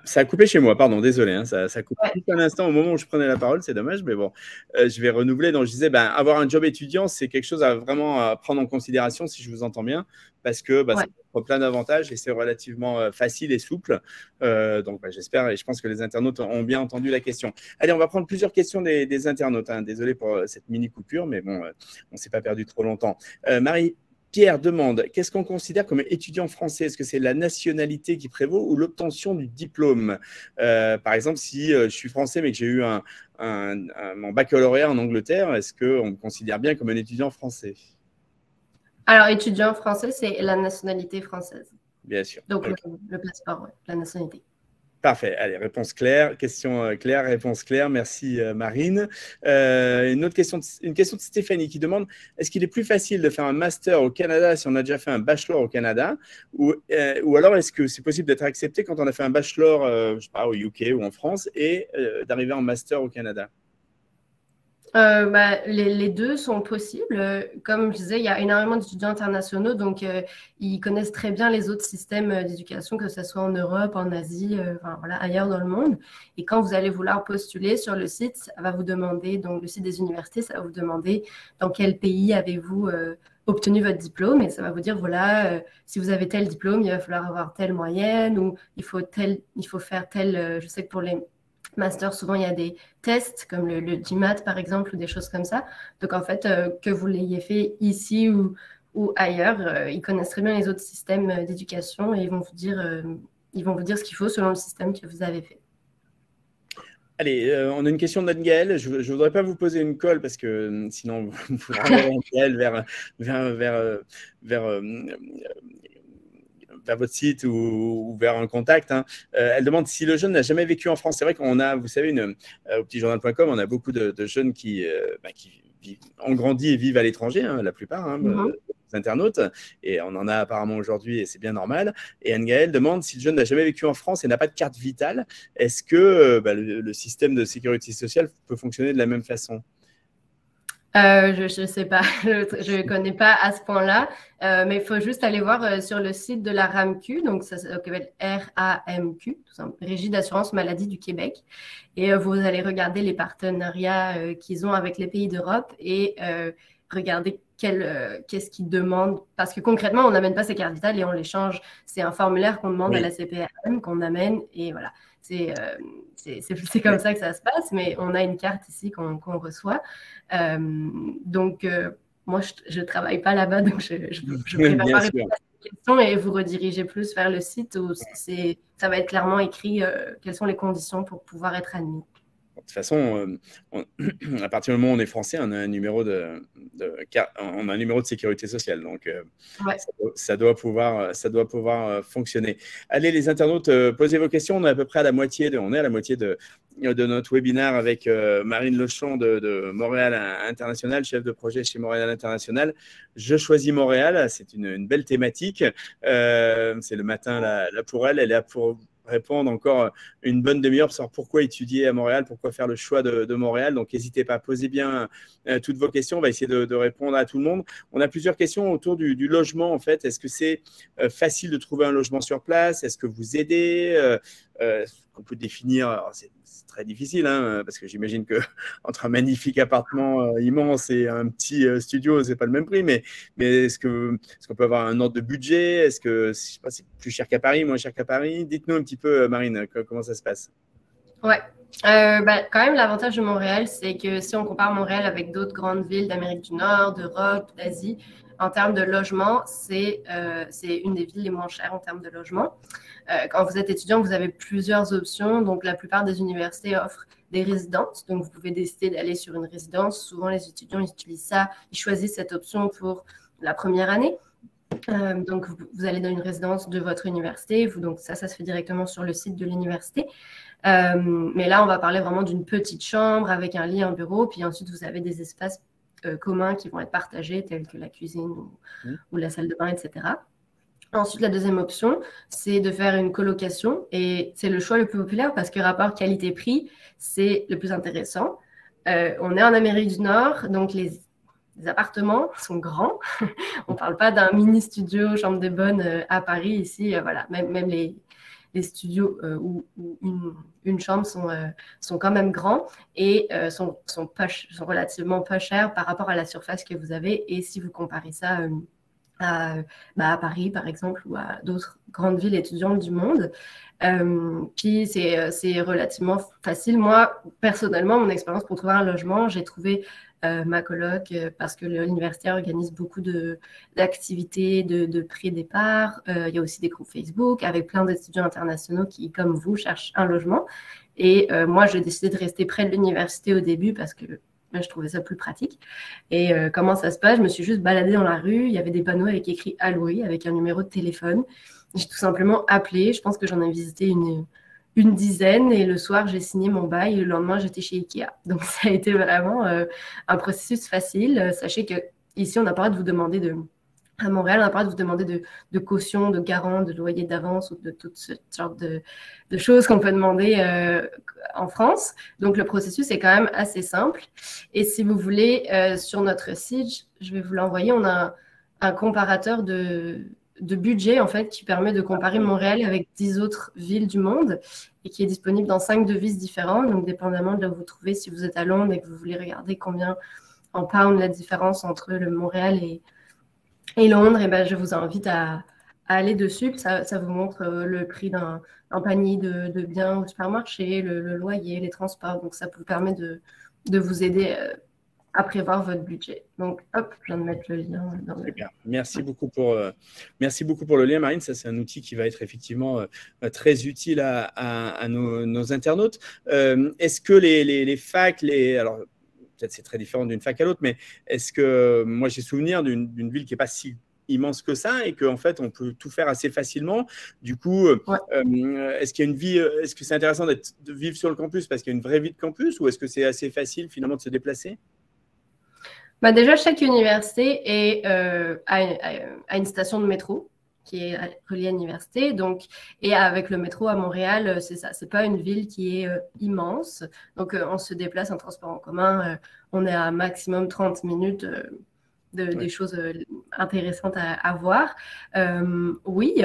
Ça a coupé chez moi, pardon, désolé. Hein, ça a coupé juste un instant au moment où je prenais la parole, c'est dommage, mais bon, je vais renouveler. Donc, je disais, avoir un job étudiant, c'est quelque chose à vraiment prendre en considération, si je vous entends bien, parce que ça offre plein d'avantages et c'est relativement facile et souple. Donc, j'espère et je pense que les internautes ont bien entendu la question. Allez, on va prendre plusieurs questions des internautes. Hein. Désolé pour cette mini coupure, mais bon, on ne s'est pas perdu trop longtemps. Pierre demande, qu'est-ce qu'on considère comme étudiant français? Est-ce que c'est la nationalité qui prévaut ou l'obtention du diplôme? Par exemple, si je suis français mais que j'ai eu mon baccalauréat en Angleterre, est-ce qu'on me considère bien comme un étudiant français? Alors, étudiant français, c'est la nationalité française. Bien sûr. Donc, le passeport, la nationalité. Parfait. Allez, réponse claire, question claire, réponse claire. Merci Marine. Une question de Stéphanie qui demande, est-ce qu'il est plus facile de faire un master au Canada si on a déjà fait un bachelor au Canada ou alors est-ce que c'est possible d'être accepté quand on a fait un bachelor je sais pas, au UK ou en France et d'arriver en master au Canada? Les deux sont possibles. Comme je disais, il y a énormément d'étudiants internationaux, donc ils connaissent très bien les autres systèmes d'éducation, que ce soit en Europe, en Asie, ailleurs dans le monde. Et quand vous allez vouloir postuler sur le site, ça va vous demander, donc le site des universités, ça va vous demander dans quel pays avez-vous obtenu votre diplôme, et ça va vous dire, voilà, si vous avez tel diplôme, il va falloir avoir telle moyenne, ou il faut faire tel, je sais que pour les master, souvent il y a des tests comme le GMAT par exemple ou des choses comme ça. Donc en fait, que vous l'ayez fait ici ou ailleurs, ils connaissent très bien les autres systèmes d'éducation et ils vont vous dire ce qu'il faut selon le système que vous avez fait. Allez, on a une question d'Anne-Gaëlle. Je ne voudrais pas vous poser une colle parce que sinon vous renverrez Anne-Gaëlle vers votre site ou vers un contact. Hein. Elle demande si le jeune n'a jamais vécu en France. C'est vrai qu'on a, vous savez, au petitjournal.com, on a beaucoup de jeunes qui ont grandi et vivent à l'étranger, hein, la plupart, hein, des internautes, et on en a apparemment aujourd'hui et c'est bien normal. Et Anne-Gaëlle demande si le jeune n'a jamais vécu en France et n'a pas de carte vitale, est-ce que le système de sécurité sociale peut fonctionner de la même façon? Je ne sais pas, je ne connais pas à ce point-là, mais il faut juste aller voir sur le site de la RAMQ, donc ça s'appelle RAMQ, Régie d'assurance maladie du Québec, et vous allez regarder les partenariats qu'ils ont avec les pays d'Europe et regarder qu'est-ce qu'ils demandent, parce que concrètement, on n'amène pas ces cartes vitales et on les change. C'est un formulaire qu'on demande à la CPRM, qu'on amène, et voilà. C'est comme ça que ça se passe, mais on a une carte ici qu'on reçoit. Donc, moi, je ne travaille pas là-bas, donc je préfère pas répondre à cette question et vous rediriger plus vers le site où ça va être clairement écrit quelles sont les conditions pour pouvoir être admis. De toute façon, à partir du moment où on est français, on a un numéro on a un numéro de sécurité sociale. Donc, Ouais. ça doit pouvoir fonctionner. Allez, les internautes, posez vos questions. On est à peu près à la moitié de notre webinaire avec Marine Lechon de Montréal International, chef de projet chez Montréal International. Je choisis Montréal. C'est une belle thématique. C'est le matin là pour elle. Elle est là pour répondre encore une bonne demi-heure sur pourquoi étudier à Montréal, pourquoi faire le choix de Montréal. Donc, n'hésitez pas, posez bien toutes vos questions. On va essayer de répondre à tout le monde. On a plusieurs questions autour du logement, en fait. Est-ce que c'est facile de trouver un logement sur place? Est-ce que vous aidez qu'on peut définir? C'est très difficile, hein, parce que j'imagine qu'entre un magnifique appartement immense et un petit studio, ce n'est pas le même prix. Mais est-ce qu'on peut avoir un ordre de budget? Est-ce que, je sais pas, c'est plus cher qu'à Paris, moins cher qu'à Paris? Dites-nous un petit peu, Marine, comment ça se passe? Ouais. Quand même, l'avantage de Montréal, c'est que si on compare Montréal avec d'autres grandes villes d'Amérique du Nord, d'Europe, d'Asie, en termes de logement, c'est une des villes les moins chères en termes de logement. Quand vous êtes étudiant, vous avez plusieurs options. Donc, la plupart des universités offrent des résidences. Donc, vous pouvez décider d'aller sur une résidence. Souvent, les étudiants, ils utilisent ça. Ils choisissent cette option pour la première année. Donc, vous allez dans une résidence de votre université. Donc, ça se fait directement sur le site de l'université. Mais là, on va parler vraiment d'une petite chambre avec un lit, un bureau. Puis ensuite, vous avez des espaces communs qui vont être partagés, tels que la cuisine ou la salle de bain, etc. Ensuite, la deuxième option, c'est de faire une colocation. Et c'est le choix le plus populaire parce que rapport qualité-prix, c'est le plus intéressant. On est en Amérique du Nord, donc les appartements sont grands. On ne parle pas d'un mini-studio, chambre de bonne à Paris. Ici, voilà, même les studios ou une chambre sont quand même grands et sont relativement pas chers par rapport à la surface que vous avez. Et si vous comparez ça à Paris, par exemple, ou à d'autres grandes villes étudiantes du monde. Puis, c'est relativement facile. Moi, personnellement, mon expérience pour trouver un logement, j'ai trouvé ma coloc parce que l'université organise beaucoup d'activités de pré-départ. Il y a aussi des groupes Facebook avec plein d'étudiants internationaux qui, comme vous, cherchent un logement. Et moi, j'ai décidé de rester près de l'université au début parce que je trouvais ça plus pratique. Et comment ça se passe? Je me suis juste baladée dans la rue. Il y avait des panneaux avec écrit « Alloué » avec un numéro de téléphone. J'ai tout simplement appelé. Je pense que j'en ai visité une dizaine. Et le soir, j'ai signé mon bail. Et le lendemain, j'étais chez Ikea. Donc, ça a été vraiment un processus facile. Sachez qu'ici, on n'a pas le droit de vous demander à Montréal, on n'a pas le droit de vous demander de caution, de garant, de loyer d'avance ou de toutes sortes de choses qu'on peut demander en France. Donc, le processus est quand même assez simple. Et si vous voulez, sur notre site, je vais vous l'envoyer, on a un comparateur de budget, en fait, qui permet de comparer Montréal avec 10 autres villes du monde et qui est disponible dans 5 devises différentes. Donc, dépendamment de là où vous trouvez, si vous êtes à Londres et que vous voulez regarder combien en pound la différence entre le Montréal et Londres, et ben, je vous invite à aller dessus. Ça vous montre le prix d'un panier de biens au supermarché, le loyer, les transports. Donc, ça vous permet de vous aider à prévoir votre budget. Donc, hop, je viens de mettre le lien dans le... Super. Merci beaucoup pour le lien, Marine. Ça, c'est un outil qui va être effectivement très utile à nos internautes. Est-ce que les facs, alors peut-être c'est très différent d'une fac à l'autre, mais est-ce que moi j'ai souvenir d'une ville qui n'est pas si immense que ça et qu'en fait on peut tout faire assez facilement. Du coup, est-ce qu'il y a une vie, est-ce que c'est intéressant de vivre sur le campus parce qu'il y a une vraie vie de campus ou est-ce que c'est assez facile finalement de se déplacer? Déjà, chaque université a une station de métro qui est reliée à l'université. Donc, et avec le métro à Montréal, c'est ça. C'est pas une ville qui est immense. Donc, on se déplace en transport en commun. On est à maximum 30 minutes des choses intéressantes à voir. Oui,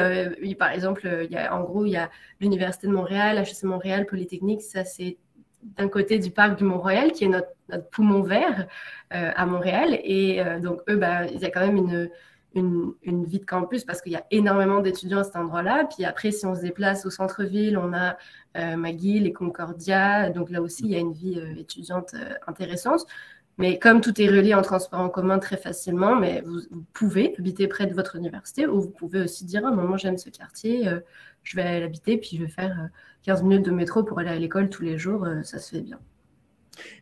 par exemple, il y a l'Université de Montréal, HEC Montréal, Polytechnique. Ça, c'est d'un côté du parc du Mont-Royal, qui est notre poumon vert à Montréal. Et donc, eux, il y a quand même une vie de campus parce qu'il y a énormément d'étudiants à cet endroit-là. Puis après, si on se déplace au centre-ville, on a McGill et Concordia. Donc là aussi, il y a une vie étudiante intéressante. Mais comme tout est relié en transport en commun très facilement, mais vous pouvez habiter près de votre université ou vous pouvez aussi dire « moi j'aime ce quartier, je vais l'habiter puis je vais faire 15 minutes de métro pour aller à l'école tous les jours, ça se fait bien ».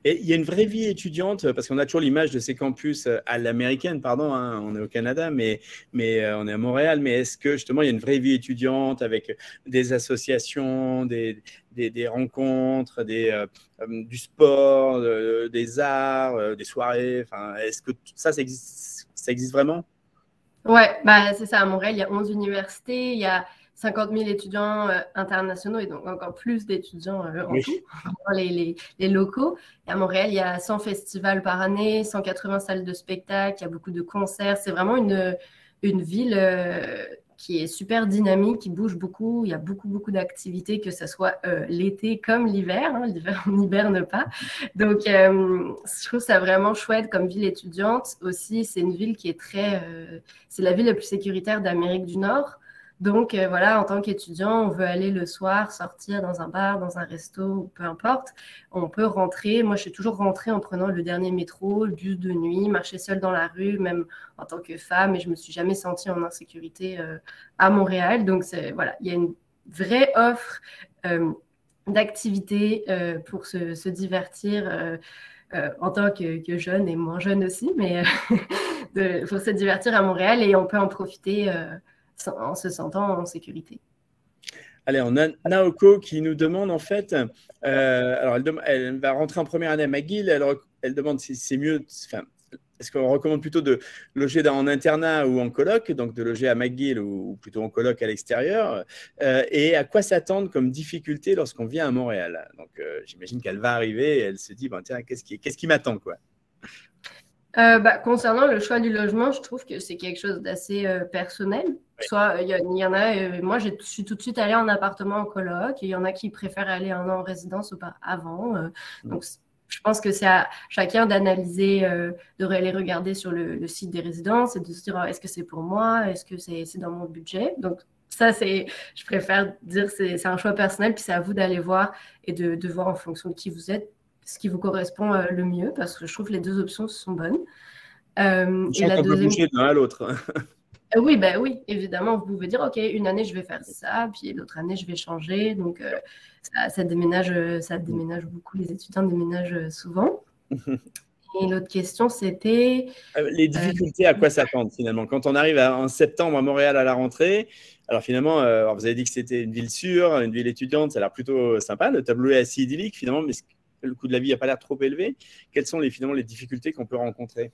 Et il y a une vraie vie étudiante, parce qu'on a toujours l'image de ces campus à l'américaine, pardon, hein, on est au Canada, mais on est à Montréal, mais est-ce que justement il y a une vraie vie étudiante avec des associations, des rencontres, du sport, des arts, des soirées, enfin, est-ce que ça existe vraiment? Ouais, bah, c'est ça. À Montréal, il y a 11 universités, il y a 50 000 étudiants internationaux et donc encore plus d'étudiants en Oui. tout, les locaux. Et à Montréal, il y a 100 festivals par année, 180 salles de spectacle, il y a beaucoup de concerts. C'est vraiment une ville qui est super dynamique, qui bouge beaucoup. Il y a beaucoup, beaucoup d'activités, que ce soit l'été comme l'hiver. Hein. L'hiver, on n'hiberne pas. Donc, je trouve ça vraiment chouette comme ville étudiante. Aussi, c'est une ville qui est c'est la ville la plus sécuritaire d'Amérique du Nord. Donc, voilà, en tant qu'étudiant, on veut aller le soir, sortir dans un bar, dans un resto, peu importe. On peut rentrer. Moi, je suis toujours rentrée en prenant le dernier métro, le bus de nuit, marcher seule dans la rue, même en tant que femme. Et je me suis jamais sentie en insécurité à Montréal. Donc, voilà, il y a une vraie offre d'activités pour se divertir en tant que jeune et moins jeune aussi, mais pour se divertir à Montréal et on peut en profiter en se sentant en sécurité. Allez, on a Naoko qui nous demande en fait, alors elle va rentrer en première année à McGill, elle demande si c'est mieux, enfin, est-ce qu'on recommande plutôt de loger en internat ou en coloc, donc de loger à McGill ou plutôt en coloc à l'extérieur, et à quoi s'attendre comme difficulté lorsqu'on vient à Montréal. Donc j'imagine qu'elle va arriver et elle se dit, bon, tiens, qu'est-ce qui m'attend, quoi. Concernant le choix du logement, je trouve que c'est quelque chose d'assez personnel. Soit il y en a, moi je suis tout de suite allée en appartement en coloc, et il y en a qui préfèrent aller un an en résidence ou pas avant. Donc je pense que c'est à chacun d'analyser, de aller regarder sur le site des résidences et de se dire est-ce que c'est pour moi, est-ce que c'est dans mon budget. Donc ça, je préfère dire c'est un choix personnel, puis c'est à vous d'aller voir et de voir en fonction de qui vous êtes ce qui vous correspond le mieux, parce que je trouve que les deux options sont bonnes. Et la deuxième... bouger de l'un à l'autre. Oui, oui, évidemment, vous pouvez dire, OK, une année, je vais faire ça, puis l'autre année, je vais changer. Donc, ça déménage beaucoup. Les étudiants déménagent souvent. Et l'autre question, c'était… les difficultés, à quoi s'attendre finalement. Quand on arrive en septembre à Montréal à la rentrée, alors finalement, vous avez dit que c'était une ville sûre, une ville étudiante, ça a l'air plutôt sympa. Le tableau est assez idyllique finalement, mais le coût de la vie n'a pas l'air trop élevé. Quelles sont finalement les difficultés qu'on peut rencontrer?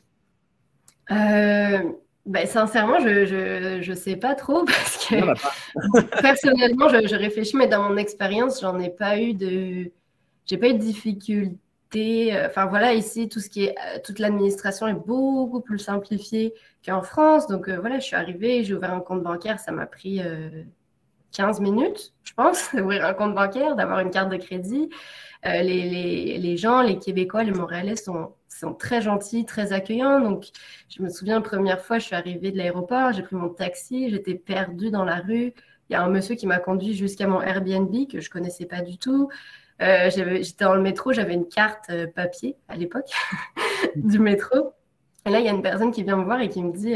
Sincèrement, je sais pas trop parce que personnellement, je réfléchis, mais dans mon expérience, j'ai pas eu de difficultés. Enfin voilà, ici, toute l'administration est beaucoup plus simplifiée qu'en France. Donc voilà, je suis arrivée, j'ai ouvert un compte bancaire, ça m'a pris 15 minutes, je pense, d'ouvrir un compte bancaire, d'avoir une carte de crédit. Les gens, les Québécois, les Montréalais sont très gentils, très accueillants. Donc, je me souviens, la première fois, je suis arrivée de l'aéroport, j'ai pris mon taxi, j'étais perdue dans la rue. Il y a un monsieur qui m'a conduit jusqu'à mon Airbnb que je connaissais pas du tout. J'étais dans le métro, j'avais une carte papier à l'époque du métro. Et là, il y a une personne qui vient me voir et qui me dit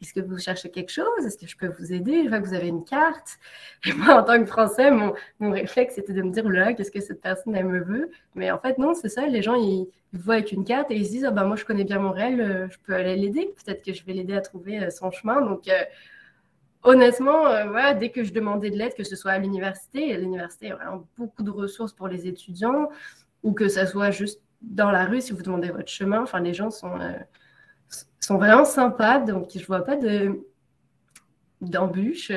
est-ce que vous cherchez quelque chose? Est-ce que je peux vous aider? Je vois que vous avez une carte. Et moi, en tant que Français, mon réflexe, c'était de me dire, là, qu'est-ce que cette personne, elle me veut? Mais en fait, non, c'est ça. Les gens, ils voient avec une carte et ils se disent, moi, je connais bien Montréal, je peux aller l'aider. Peut-être que je vais l'aider à trouver son chemin. Donc, honnêtement, voilà, dès que je demandais de l'aide, que ce soit à l'université a vraiment beaucoup de ressources pour les étudiants, ou que ce soit juste dans la rue, si vous demandez votre chemin. Enfin, les gens sont vraiment sympas, donc je vois pas d'embûches.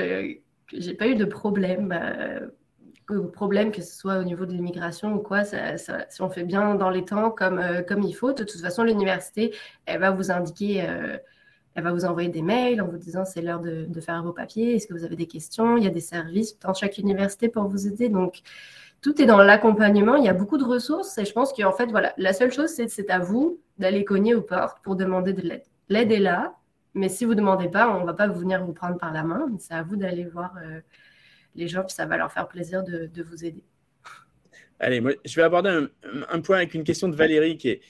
J'ai pas eu de problème. Que ce soit au niveau de l'immigration ou quoi, si on fait bien dans les temps comme il faut, de toute façon, l'université, elle va vous indiquer, elle va vous envoyer des mails en vous disant c'est l'heure de faire vos papiers, est-ce que vous avez des questions? Il y a des services dans chaque université pour vous aider. Donc, tout est dans l'accompagnement. Il y a beaucoup de ressources et je pense qu'en fait, voilà, la seule chose, c'est à vous d'aller cogner aux portes pour demander de l'aide. L'aide est là, mais si vous ne demandez pas, on ne va pas venir vous prendre par la main. C'est à vous d'aller voir les gens, puis ça va leur faire plaisir de vous aider. Allez, moi, je vais aborder un point avec une question de Valérie qui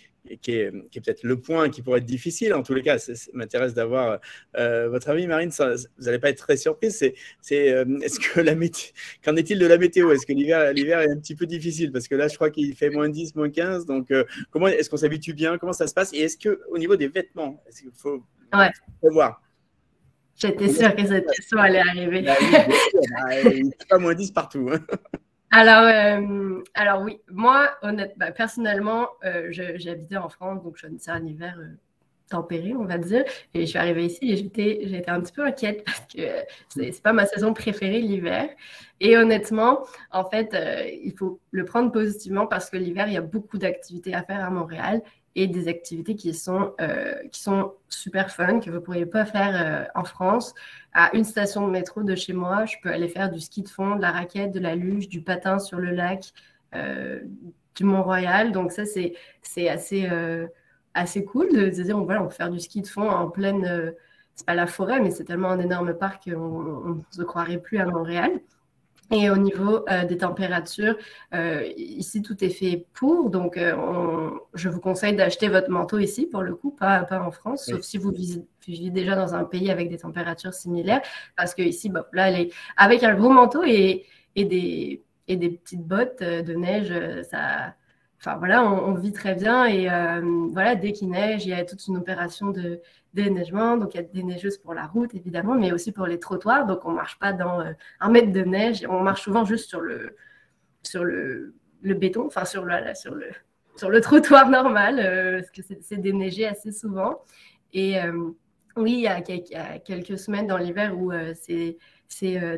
qui est peut-être le point qui pourrait être difficile. En tous les cas, ça m'intéresse d'avoir votre avis, Marine. Vous n'allez pas être très surprise. Est-ce que qu'en est-il de la météo? Est-ce que l'hiver est un petit peu difficile? Parce que là, je crois qu'il fait -10, -15. Donc, comment est-ce qu'on s'habitue bien? Comment ça se passe? Et est-ce qu'au niveau des vêtements, est-ce qu'il faut prévoir? J'étais sûre que cette question allait arriver. Bah, oui, bien sûr. Il ne fait pas -10 partout. Alors oui, moi, honnêtement, personnellement, j'ai habité en France, donc je connaissais un hiver tempéré, on va dire. Et je suis arrivée ici et j'étais un petit peu inquiète parce que c'est pas ma saison préférée, l'hiver. Et honnêtement, en fait, il faut le prendre positivement parce que l'hiver, il y a beaucoup d'activités à faire à Montréal et des activités qui sont super fun, que vous ne pourriez pas faire en France. À une station de métro de chez moi, je peux aller faire du ski de fond, de la raquette, de la luge, du patin sur le lac, du Mont-Royal. Donc ça, c'est assez cool de se dire, voilà, on peut faire du ski de fond en pleine... c'est pas la forêt, mais c'est tellement un énorme parc qu'on ne se croirait plus à Montréal. Et au niveau des températures, ici, tout est fait pour. Donc, je vous conseille d'acheter votre manteau ici, pour le coup, pas en France, sauf si vous vivez déjà dans un pays avec des températures similaires. Parce que ici, là, avec un gros manteau et des petites bottes de neige, enfin, voilà, on vit très bien. Et voilà, dès qu'il neige, il y a toute une opération de déneigement. Donc, il y a des neigeuses pour la route, évidemment, mais aussi pour les trottoirs. Donc, on ne marche pas dans 1 mètre de neige. On marche souvent juste sur le béton, enfin, sur le trottoir normal, parce que c'est déneigé assez souvent. Et oui, il y a quelques semaines dans l'hiver où c'est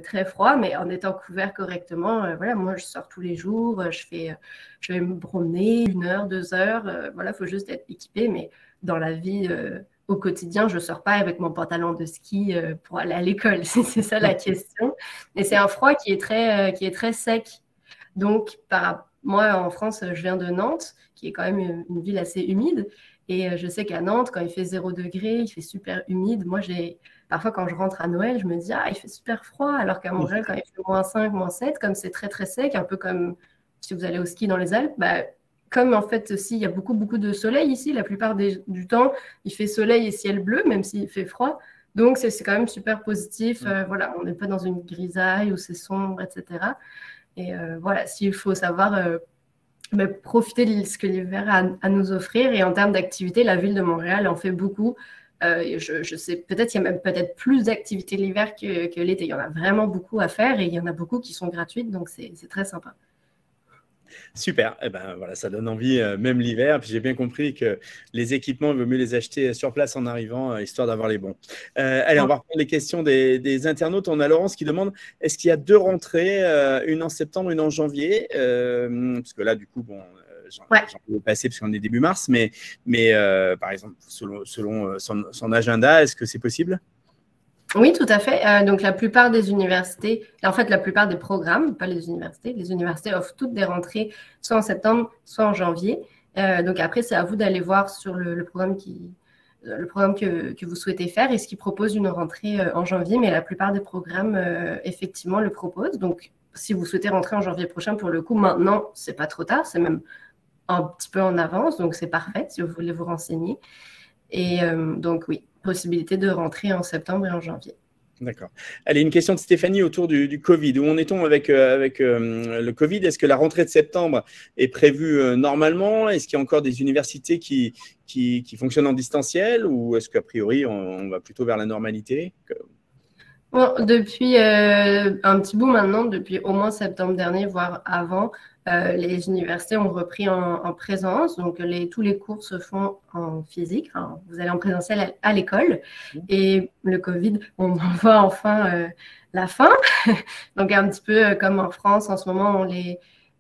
très froid, mais en étant couvert correctement, voilà, moi, je sors tous les jours, je vais me promener 1 heure, 2 heures. Voilà, il faut juste être équipé, mais dans la vie... au quotidien, je ne sors pas avec mon pantalon de ski pour aller à l'école. C'est ça la question. Et c'est un froid qui est très sec. Donc, moi, en France, je viens de Nantes, qui est quand même une ville assez humide. Et je sais qu'à Nantes, quand il fait 0 degré, il fait super humide. Moi, parfois, quand je rentre à Noël, je me dis, il fait super froid. Alors qu'à Montréal, quand il fait -5, -7, comme c'est très, très sec, un peu comme si vous allez au ski dans les Alpes, comme en fait aussi il y a beaucoup de soleil ici, la plupart du temps il fait soleil et ciel bleu, même s'il fait froid, donc c'est quand même super positif. Voilà, on n'est pas dans une grisaille où c'est sombre, etc. Et voilà, s'il faut savoir profiter de ce que l'hiver a à nous offrir. Et en termes d'activité, la ville de Montréal en fait beaucoup. Je sais, peut-être il y a même plus d'activités l'hiver que l'été. Il y en a vraiment beaucoup à faire et il y en a beaucoup qui sont gratuites, donc c'est très sympa. Super, eh ben, voilà, ça donne envie, même l'hiver. Puis j'ai bien compris que les équipements, il vaut mieux les acheter sur place en arrivant, histoire d'avoir les bons. Allez, on va reprendre les questions des internautes. On a Laurence qui demande, est-ce qu'il y a 2 rentrées, une en septembre, une en janvier? Parce que là, du coup, bon, janvier est passé parce qu'on est début mars, mais par exemple, selon son agenda, est-ce que c'est possible? Oui, tout à fait. Donc, la plupart des universités, en fait, la plupart des programmes, pas les universités offrent toutes des rentrées, soit en septembre, soit en janvier. Donc, après, c'est à vous d'aller voir sur le programme que vous souhaitez faire et ce qui propose une rentrée en janvier. Mais la plupart des programmes, effectivement, le proposent. Donc, si vous souhaitez rentrer en janvier prochain, pour le coup, maintenant, c'est pas trop tard. C'est même un petit peu en avance. Donc, c'est parfait si vous voulez vous renseigner. Et donc, oui, possibilité de rentrer en septembre et en janvier. D'accord. Allez, une question de Stéphanie autour du Covid. Où en est-on avec le Covid? Est-ce que la rentrée de septembre est prévue normalement? Est-ce qu'il y a encore des universités qui fonctionnent en distanciel? Ou est-ce qu'a priori, on va plutôt vers la normalité? Bon, depuis un petit bout maintenant, depuis au moins septembre dernier, voire avant, les universités ont repris en présence. Donc, tous les cours se font en physique. Enfin, vous allez en présentiel à l'école. Et le Covid, on en voit enfin la fin. Donc, un petit peu comme en France, en ce moment,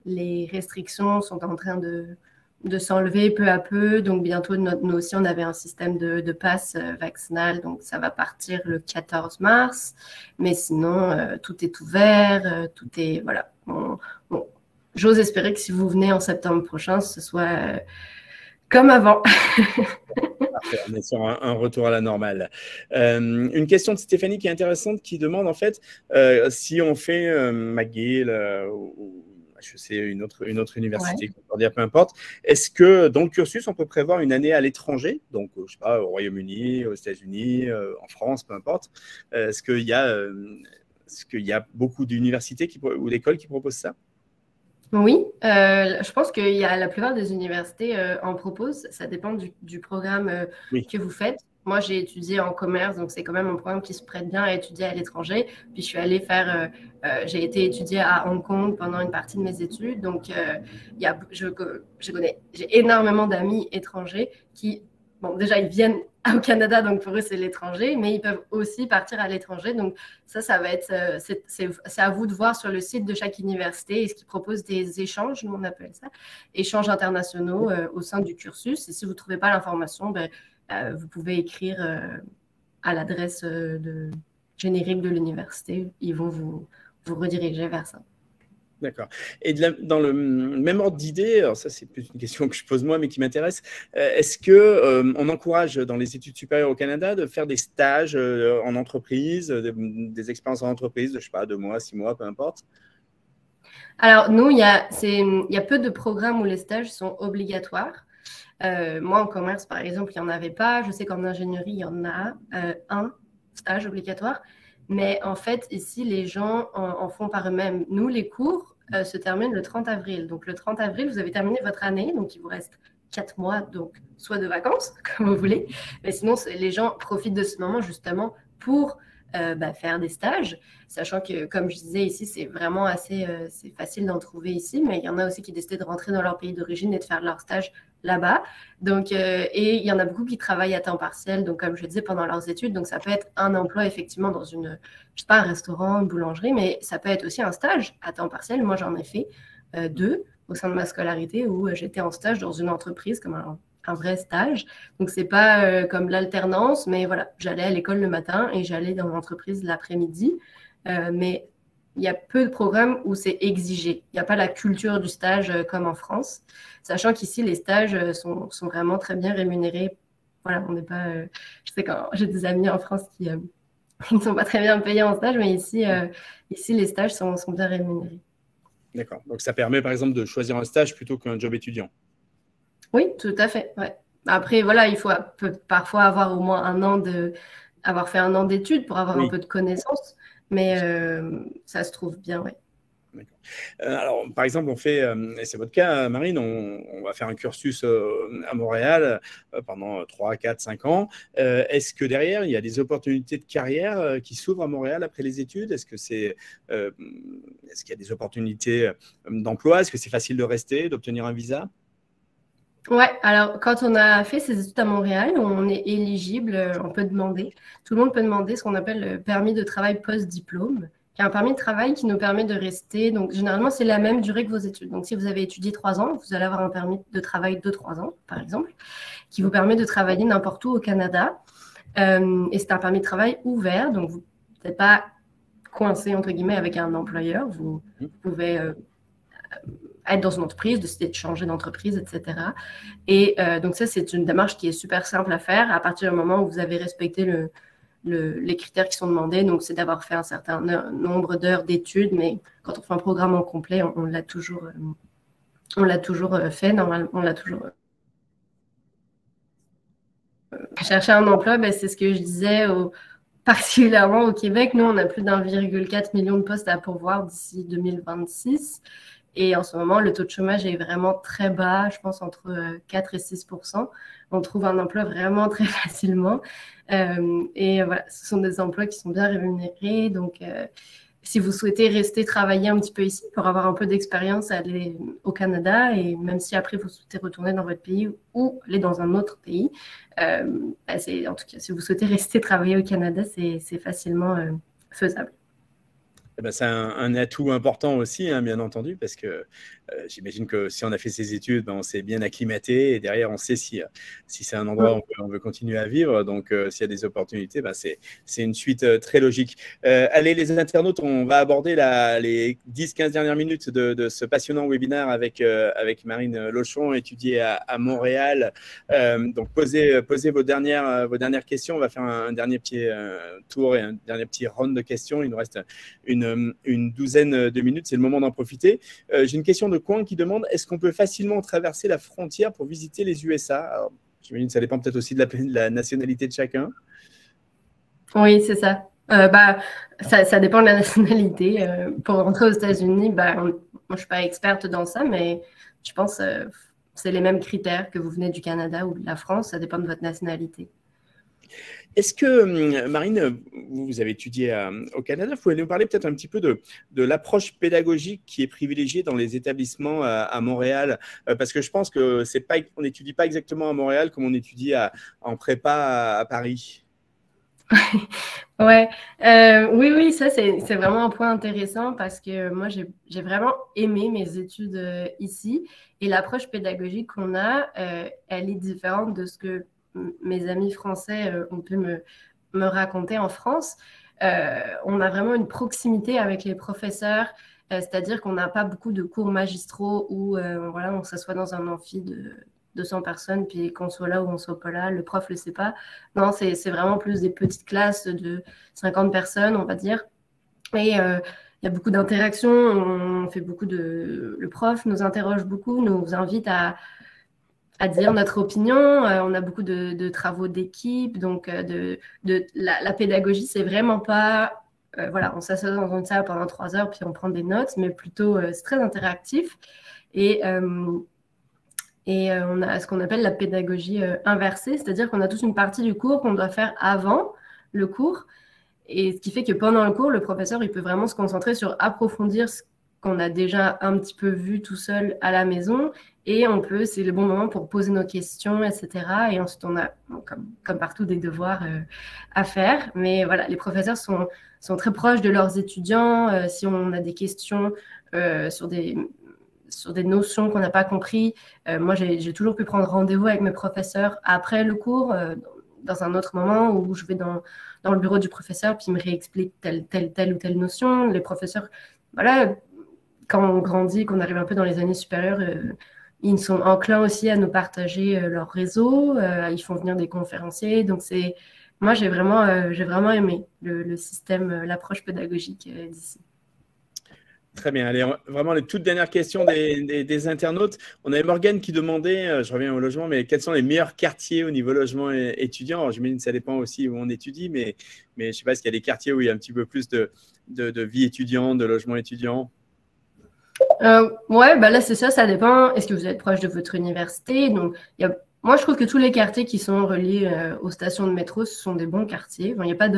les restrictions sont en train de s'enlever peu à peu. Donc, bientôt, nous aussi, on avait un système de passe vaccinal. Donc, ça va partir le 14 mars. Mais sinon, tout est ouvert. Tout est... Voilà. Bon, j'ose espérer que si vous venez en septembre prochain, ce soit comme avant. Parfait, on est sur un retour à la normale. Une question de Stéphanie qui est intéressante, qui demande en fait si on fait McGill ou HEC, une autre université, Ouais. on peut dire, peu importe. Est-ce que dans le cursus, on peut prévoir une année à l'étranger, donc je sais pas, au Royaume-Uni, aux États-Unis, en France, peu importe. Est-ce qu'il y a beaucoup d'universités ou d'écoles qui proposent ça? Oui, je pense qu'il y a la plupart des universités en proposent. Ça dépend du programme Oui, que vous faites. Moi, j'ai étudié en commerce, donc c'est quand même un programme qui se prête bien à étudier à l'étranger. Puis je suis allée j'ai été étudier à Hong Kong pendant une partie de mes études. Donc, il y a, j'ai énormément d'amis étrangers qui, bon, déjà, ils viennent au Canada, donc pour eux, c'est l'étranger, mais ils peuvent aussi partir à l'étranger. Donc, ça va être, c'est à vous de voir sur le site de chaque université. Est-ce qu'ils proposent des échanges, nous on appelle ça, échanges internationaux au sein du cursus. Et si vous ne trouvez pas l'information, vous pouvez écrire à l'adresse générique de l'université. Ils vont vous rediriger vers ça. d'accord. Et dans le même ordre d'idée, alors ça c'est plus une question que je pose moi, mais qui m'intéresse, est-ce que on encourage dans les études supérieures au Canada de faire des stages en entreprise, des expériences en entreprise, de, je sais pas, 2 mois, 6 mois, peu importe? Alors, nous, il y a peu de programmes où les stages sont obligatoires. Moi, en commerce, par exemple, il n'y en avait pas. Je sais qu'en ingénierie, il y en a un stage obligatoire. Mais en fait, ici, les gens en font par eux-mêmes. Nous, les cours se terminent le 30 avril. Donc, le 30 avril, vous avez terminé votre année. Donc, il vous reste 4 mois, donc soit de vacances, comme vous voulez. Mais sinon, les gens profitent de ce moment justement pour faire des stages. Sachant que, comme je disais ici, c'est vraiment c'est facile d'en trouver ici. Mais il y en a aussi qui décident de rentrer dans leur pays d'origine et de faire leur stage là-bas. Donc, et il y en a beaucoup qui travaillent à temps partiel, donc comme je disais, pendant leurs études. Donc, ça peut être un emploi effectivement dans je sais pas, un restaurant, une boulangerie, mais ça peut être aussi un stage à temps partiel. Moi, j'en ai fait 2 au sein de ma scolarité où j'étais en stage dans une entreprise comme un vrai stage. Donc, c'est pas comme l'alternance, mais voilà, j'allais à l'école le matin et j'allais dans l'entreprise l'après-midi. Mais il y a peu de programmes où c'est exigé. Il n'y a pas la culture du stage comme en France, sachant qu'ici, les stages sont vraiment très bien rémunérés. Voilà, on n'est pas. Je sais quand j'ai des amis en France qui ne sont pas très bien payés en stage, mais ici les stages sont bien rémunérés. D'accord. Donc ça permet par exemple de choisir un stage plutôt qu'un job étudiant. Oui, tout à fait. Ouais. Après, voilà, il faut parfois avoir au moins avoir fait un an d'études pour avoir un Oui. peu de connaissances, mais ça se trouve bien, oui. Alors, par exemple, et c'est votre cas, Marine, on va faire un cursus à Montréal pendant 3, 4, 5 ans. Est-ce que derrière, il y a des opportunités de carrière qui s'ouvrent à Montréal après les études? Est-ce qu'il y a des opportunités d'emploi? Est-ce que c'est facile de rester, d'obtenir un visa? Ouais, alors quand on a fait ses études à Montréal, on est éligible, on peut demander, tout le monde peut demander ce qu'on appelle le permis de travail post-diplôme, qui est un permis de travail qui nous permet de rester, donc généralement c'est la même durée que vos études. Donc si vous avez étudié 3 ans, vous allez avoir un permis de travail de 3 ans, par exemple, qui vous permet de travailler n'importe où au Canada. Et c'est un permis de travail ouvert, donc vous n'êtes pas coincé entre guillemets avec un employeur, vous pouvez être dans une entreprise, décider de changer d'entreprise, etc. Et donc ça, c'est une démarche qui est super simple à faire à partir du moment où vous avez respecté les critères qui sont demandés. Donc, c'est d'avoir fait un certain nombre d'heures d'études, mais quand on fait un programme en complet, on l'a toujours fait. Normalement, on l'a toujours. Chercher un emploi, c'est ce que je disais particulièrement au Québec. Nous, on a plus d'1,4 million de postes à pourvoir d'ici 2026. Et en ce moment, le taux de chômage est vraiment très bas, je pense entre 4 et 6%. On trouve un emploi vraiment très facilement. Et voilà, ce sont des emplois qui sont bien rémunérés. Donc, si vous souhaitez rester travailler un petit peu ici pour avoir un peu d'expérience, aller au Canada, et même si après vous souhaitez retourner dans votre pays ou aller dans un autre pays, en tout cas, si vous souhaitez rester travailler au Canada, c'est facilement faisable. Eh ben, c'est un atout important aussi, hein, bien entendu, parce que j'imagine que si on a fait ses études, on s'est bien acclimaté et derrière, on sait si c'est un endroit où on veut continuer à vivre. Donc, s'il y a des opportunités, c'est une suite très logique. Allez, les internautes, on va aborder les 10-15 dernières minutes de ce passionnant webinaire avec Marine Lochon, étudiée à Montréal. Donc, posez vos dernières questions. On va faire un dernier petit tour et un dernier petit round de questions. Il nous reste une une douzaine de minutes, c'est le moment d'en profiter. J'ai une question de Coin qui demande, est-ce qu'on peut facilement traverser la frontière pour visiter les USA? Alors, j'imagine que ça dépend peut-être aussi de la nationalité de chacun. Oui, c'est ça. Ça dépend de la nationalité. Pour rentrer aux États-Unis, moi, je ne suis pas experte dans ça, mais je pense que c'est les mêmes critères que vous venez du Canada ou de la France. Ça dépend de votre nationalité. Est-ce que, Marine, vous avez étudié au Canada, vous pouvez nous parler peut-être un petit peu de l'approche pédagogique qui est privilégiée dans les établissements à Montréal? Parce que je pense que on n'étudie pas exactement à Montréal comme on étudie en prépa à Paris. Ouais, oui, ça c'est vraiment un point intéressant parce que moi j'ai vraiment aimé mes études ici et l'approche pédagogique qu'on a, elle est différente de ce que mes amis français ont pu me raconter en France. On a vraiment une proximité avec les professeurs, c'est-à-dire qu'on n'a pas beaucoup de cours magistraux où voilà, on s'assoit dans un amphi de 200 personnes, puis qu'on soit là ou on soit pas là, le prof le sait pas. Non, c'est vraiment plus des petites classes de 50 personnes, on va dire. Et il y a beaucoup d'interactions, on fait beaucoup le prof nous interroge beaucoup, nous invite à dire notre opinion. On a beaucoup de travaux d'équipe, donc la pédagogie, c'est vraiment pas voilà, on s'assoit dans une salle pendant 3 heures puis on prend des notes, mais plutôt c'est très interactif. Et on a ce qu'on appelle la pédagogie inversée, c'est-à-dire qu'on a toute une partie du cours qu'on doit faire avant le cours. Et ce qui fait que pendant le cours, le professeur, il peut vraiment se concentrer sur approfondir ce qu'on a déjà un petit peu vu tout seul à la maison. Et c'est le bon moment pour poser nos questions, etc. Et ensuite, on a, comme partout, des devoirs à faire. Mais voilà, les professeurs sont très proches de leurs étudiants. Si on a des questions sur des notions qu'on n'a pas compris. Moi, j'ai toujours pu prendre rendez-vous avec mes professeurs après le cours, dans un autre moment où je vais dans le bureau du professeur, puis il me réexplique telle ou telle notion. Les professeurs, voilà, quand on grandit, qu'on arrive un peu dans les années supérieures, ils sont enclins aussi à nous partager leur réseau. Ils font venir des conférenciers. Donc, moi, j'ai vraiment aimé le système, l'approche pédagogique d'ici. Très bien. Allez, vraiment les toutes dernières questions des internautes. On avait Morgane qui demandait, je reviens au logement, mais quels sont les meilleurs quartiers au niveau logement étudiant? Alors, j'imagine que ça dépend aussi où on étudie, mais je ne sais pas, est-ce qu'il y a des quartiers où il y a un petit peu plus de vie étudiante, de logement étudiant? Ouais, là, c'est ça, ça dépend. Est-ce que vous êtes proche de votre université? Donc, moi, je trouve que tous les quartiers qui sont reliés aux stations de métro, ce sont des bons quartiers. Enfin, il n'y a pas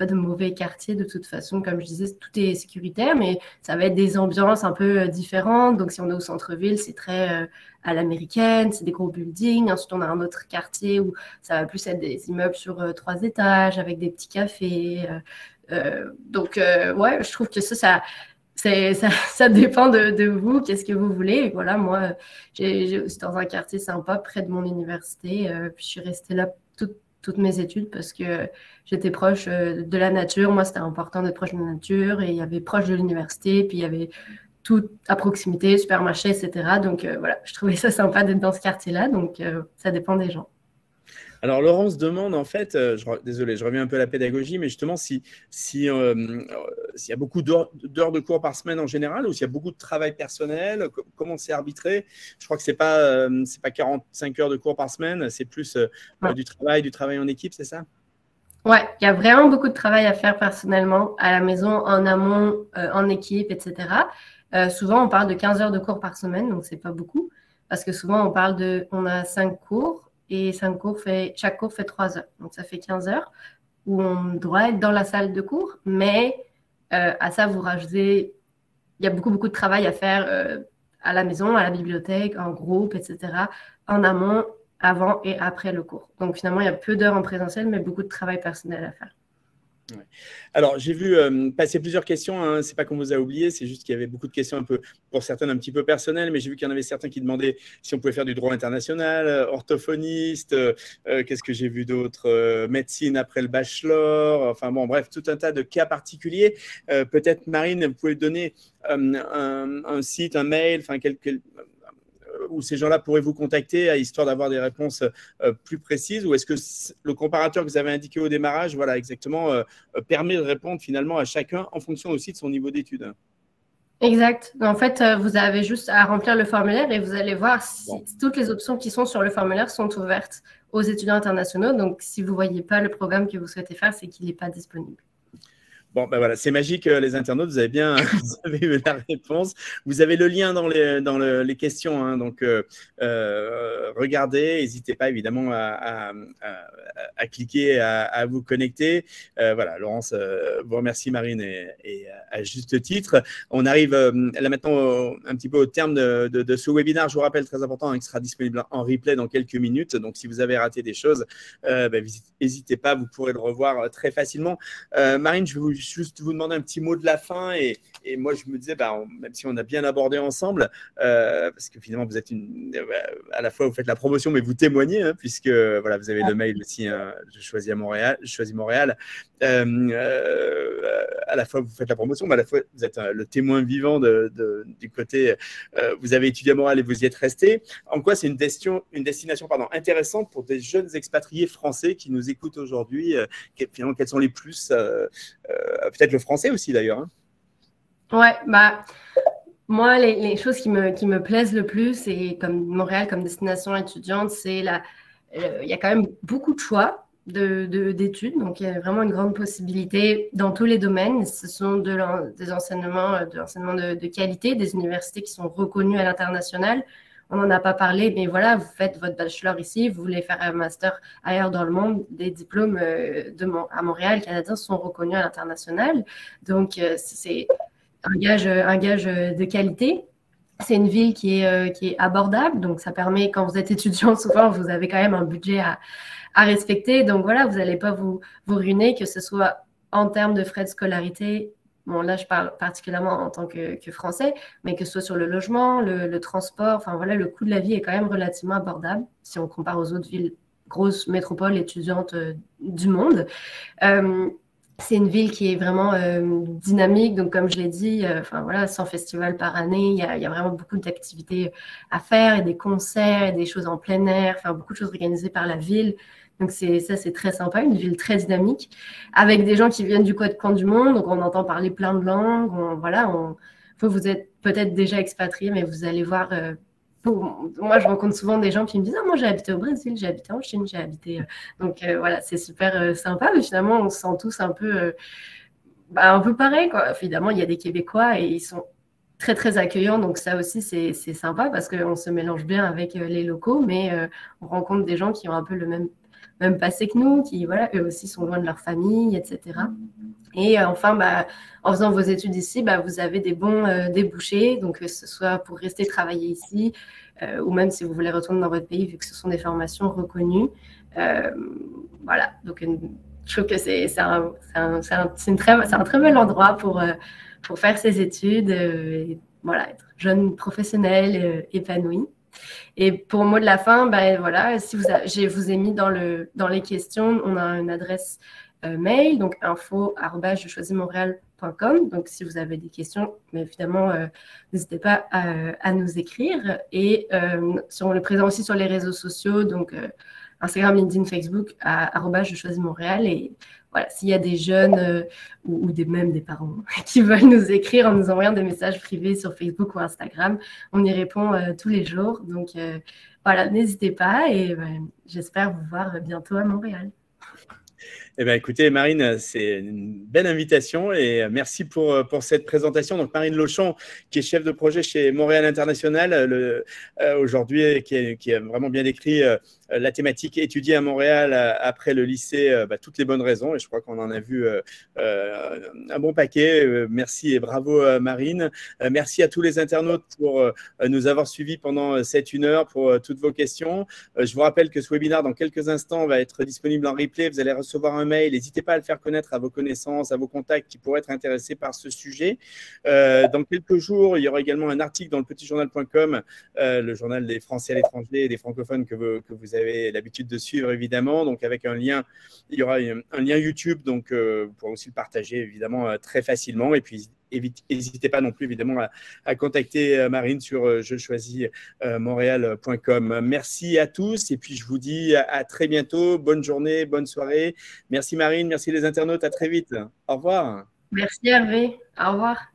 de mauvais quartiers de toute façon. Comme je disais, tout est sécuritaire, mais ça va être des ambiances un peu différentes. Donc, si on est au centre-ville, c'est très à l'américaine, c'est des gros buildings. Ensuite, on a un autre quartier où ça va plus être des immeubles sur 3 étages avec des petits cafés. Donc, ouais, je trouve que ça dépend de vous, qu'est-ce que vous voulez. Et voilà, moi, j'ai aussi dans un quartier sympa près de mon université. Puis je suis restée là toutes mes études parce que j'étais proche de la nature. Moi, c'était important d'être proche de la nature. Et il y avait proche de l'université, puis il y avait tout à proximité, supermarché, etc. Donc voilà, je trouvais ça sympa d'être dans ce quartier-là. Donc ça dépend des gens. Alors, Laurence demande, en fait, désolé, je reviens un peu à la pédagogie, mais justement, s'il y a beaucoup d'heures de cours par semaine en général, ou s'il y a beaucoup de travail personnel, comment c'est arbitré? Je crois que c'est pas 45 heures de cours par semaine, c'est plus du travail en équipe, c'est ça? Ouais, il y a vraiment beaucoup de travail à faire personnellement, à la maison, en amont, en équipe, etc. Souvent, on parle de 15 heures de cours par semaine, donc c'est pas beaucoup, parce que souvent, on a 5 cours, et chaque cours fait 3 heures. Donc, ça fait 15 heures où on doit être dans la salle de cours, mais à ça, vous rajoutez, il y a beaucoup, beaucoup de travail à faire à la maison, à la bibliothèque, en groupe, etc., en amont, avant et après le cours. Donc, finalement, il y a peu d'heures en présentiel, mais beaucoup de travail personnel à faire. Ouais. Alors, j'ai vu passer plusieurs questions. Hein. C'est pas qu'on vous a oublié, c'est juste qu'il y avait beaucoup de questions un peu, pour certaines, un petit peu personnelles, mais j'ai vu qu'il y en avait certains qui demandaient si on pouvait faire du droit international, orthophoniste, qu'est-ce que j'ai vu d'autre, médecine après le bachelor, enfin bon, bref, tout un tas de cas particuliers. Peut-être, Marine, vous pouvez donner un site, un mail, enfin où ces gens-là pourraient vous contacter histoire d'avoir des réponses plus précises, ou est-ce que le comparateur que vous avez indiqué au démarrage, voilà, exactement, permet de répondre finalement à chacun en fonction aussi de son niveau d'études? Exact. En fait, vous avez juste à remplir le formulaire et vous allez voir si Bon. toutes les options qui sont sur le formulaire sont ouvertes aux étudiants internationaux. Donc, si vous ne voyez pas le programme que vous souhaitez faire, c'est qu'il n'est pas disponible. Bon, ben voilà, c'est magique, les internautes, vous avez bien vous avez eu la réponse. Vous avez le lien dans les questions, hein, donc regardez, n'hésitez pas évidemment à cliquer, à vous connecter. Voilà, Laurence vous remercie, Marine, et à juste titre. On arrive là maintenant un petit peu au terme de ce webinaire. Je vous rappelle, très important, hein, qu'il sera disponible en replay dans quelques minutes. Donc, si vous avez raté des choses, n'hésitez pas, vous pourrez le revoir très facilement. Marine, je vais juste vous demander un petit mot de la fin, et moi je me disais, même si on a bien abordé ensemble, parce que finalement vous êtes à la fois vous faites la promotion mais vous témoignez, hein, puisque voilà, vous avez le mail aussi, hein, je choisis Montréal, à la fois vous faites la promotion, mais à la fois vous êtes le témoin vivant du côté, vous avez étudié à Montréal et vous y êtes resté. En quoi c'est une destination intéressante pour des jeunes expatriés français qui nous écoutent aujourd'hui? Finalement, quels sont les plus, peut-être le français aussi d'ailleurs, hein? Ouais, moi, les choses qui me plaisent le plus, et comme Montréal comme destination étudiante, c'est il y a quand même beaucoup de choix d'études. Donc, il y a vraiment une grande possibilité dans tous les domaines. Ce sont des enseignements de qualité, des universités qui sont reconnues à l'international. On n'en a pas parlé, mais voilà, vous faites votre bachelor ici, vous voulez faire un master ailleurs dans le monde, des diplômes à Montréal, canadiens, sont reconnus à l'international. Donc, c'est un gage de qualité. C'est une ville qui est abordable, donc ça permet, quand vous êtes étudiant, souvent, vous avez quand même un budget à respecter. Donc voilà, vous n'allez pas vous ruiner, que ce soit en termes de frais de scolarité. Bon, là, je parle particulièrement en tant que Français, mais que ce soit sur le logement, le transport, enfin voilà, le coût de la vie est quand même relativement abordable si on compare aux autres villes, grosses métropoles étudiantes du monde. C'est une ville qui est vraiment dynamique, donc comme je l'ai dit, enfin voilà, 100 festivals par année, il y a vraiment beaucoup d'activités à faire, et des concerts, et des choses en plein air, enfin beaucoup de choses organisées par la ville. Donc c'est très sympa, une ville très dynamique, avec des gens qui viennent du quatre coins du monde, donc on entend parler plein de langues. Vous êtes peut-être déjà expatrié, mais vous allez voir. Moi, je rencontre souvent des gens qui me disent, ah, moi j'ai habité au Brésil, j'ai habité en Chine, j'ai habité. Donc voilà, c'est super sympa, mais finalement, on se sent tous un peu pareil, quoi. Évidemment, il y a des Québécois et ils sont très très accueillants, donc ça aussi c'est sympa parce qu'on se mélange bien avec les locaux, mais on rencontre des gens qui ont un peu le même passé que nous, qui voilà, eux aussi sont loin de leur famille, etc. Et enfin, en faisant vos études ici, vous avez des bons débouchés, donc que ce soit pour rester travailler ici, ou même si vous voulez retourner dans votre pays, vu que ce sont des formations reconnues. Voilà, donc je trouve que c'est un très bel endroit pour faire ses études, et voilà, être jeune professionnel épanoui. Et pour mot de la fin, voilà, je vous ai mis dans les questions, on a une adresse mail, donc info@jechoisismontréal.com. Donc, si vous avez des questions, mais évidemment, n'hésitez pas à nous écrire. Et on est présent aussi sur les réseaux sociaux, donc Instagram, LinkedIn, Facebook, @jechoisismontréal. Et voilà, s'il y a des jeunes ou même des parents qui veulent nous écrire en nous envoyant des messages privés sur Facebook ou Instagram, on y répond tous les jours. Donc voilà, n'hésitez pas, et j'espère vous voir bientôt à Montréal. Eh bien, écoutez, Marine, c'est une belle invitation, et merci pour cette présentation. Donc, Marine Lochon, qui est chef de projet chez Montréal International, aujourd'hui, qui a vraiment bien décrit la thématique étudiée à Montréal après le lycée, toutes les bonnes raisons, et je crois qu'on en a vu un bon paquet. Merci et bravo, Marine. Merci à tous les internautes pour nous avoir suivis pendant cette 1 heure, pour toutes vos questions. Je vous rappelle que ce webinaire, dans quelques instants, va être disponible en replay. Vous allez recevoir un mail. N'hésitez pas à le faire connaître à vos connaissances, à vos contacts qui pourraient être intéressés par ce sujet. Dans quelques jours, il y aura également un article dans le petitjournal.com, le journal des Français à l'étranger et des francophones que vous avez l'habitude de suivre, évidemment. Donc, avec un lien, il y aura un lien YouTube, donc vous pourrez aussi le partager, évidemment, très facilement. Et puis, n'hésitez pas non plus évidemment à contacter Marine sur je choisis montréal.com. Merci à tous et puis je vous dis à très bientôt. Bonne journée, bonne soirée. Merci Marine, merci les internautes. À très vite. Au revoir. Merci Hervé. Au revoir.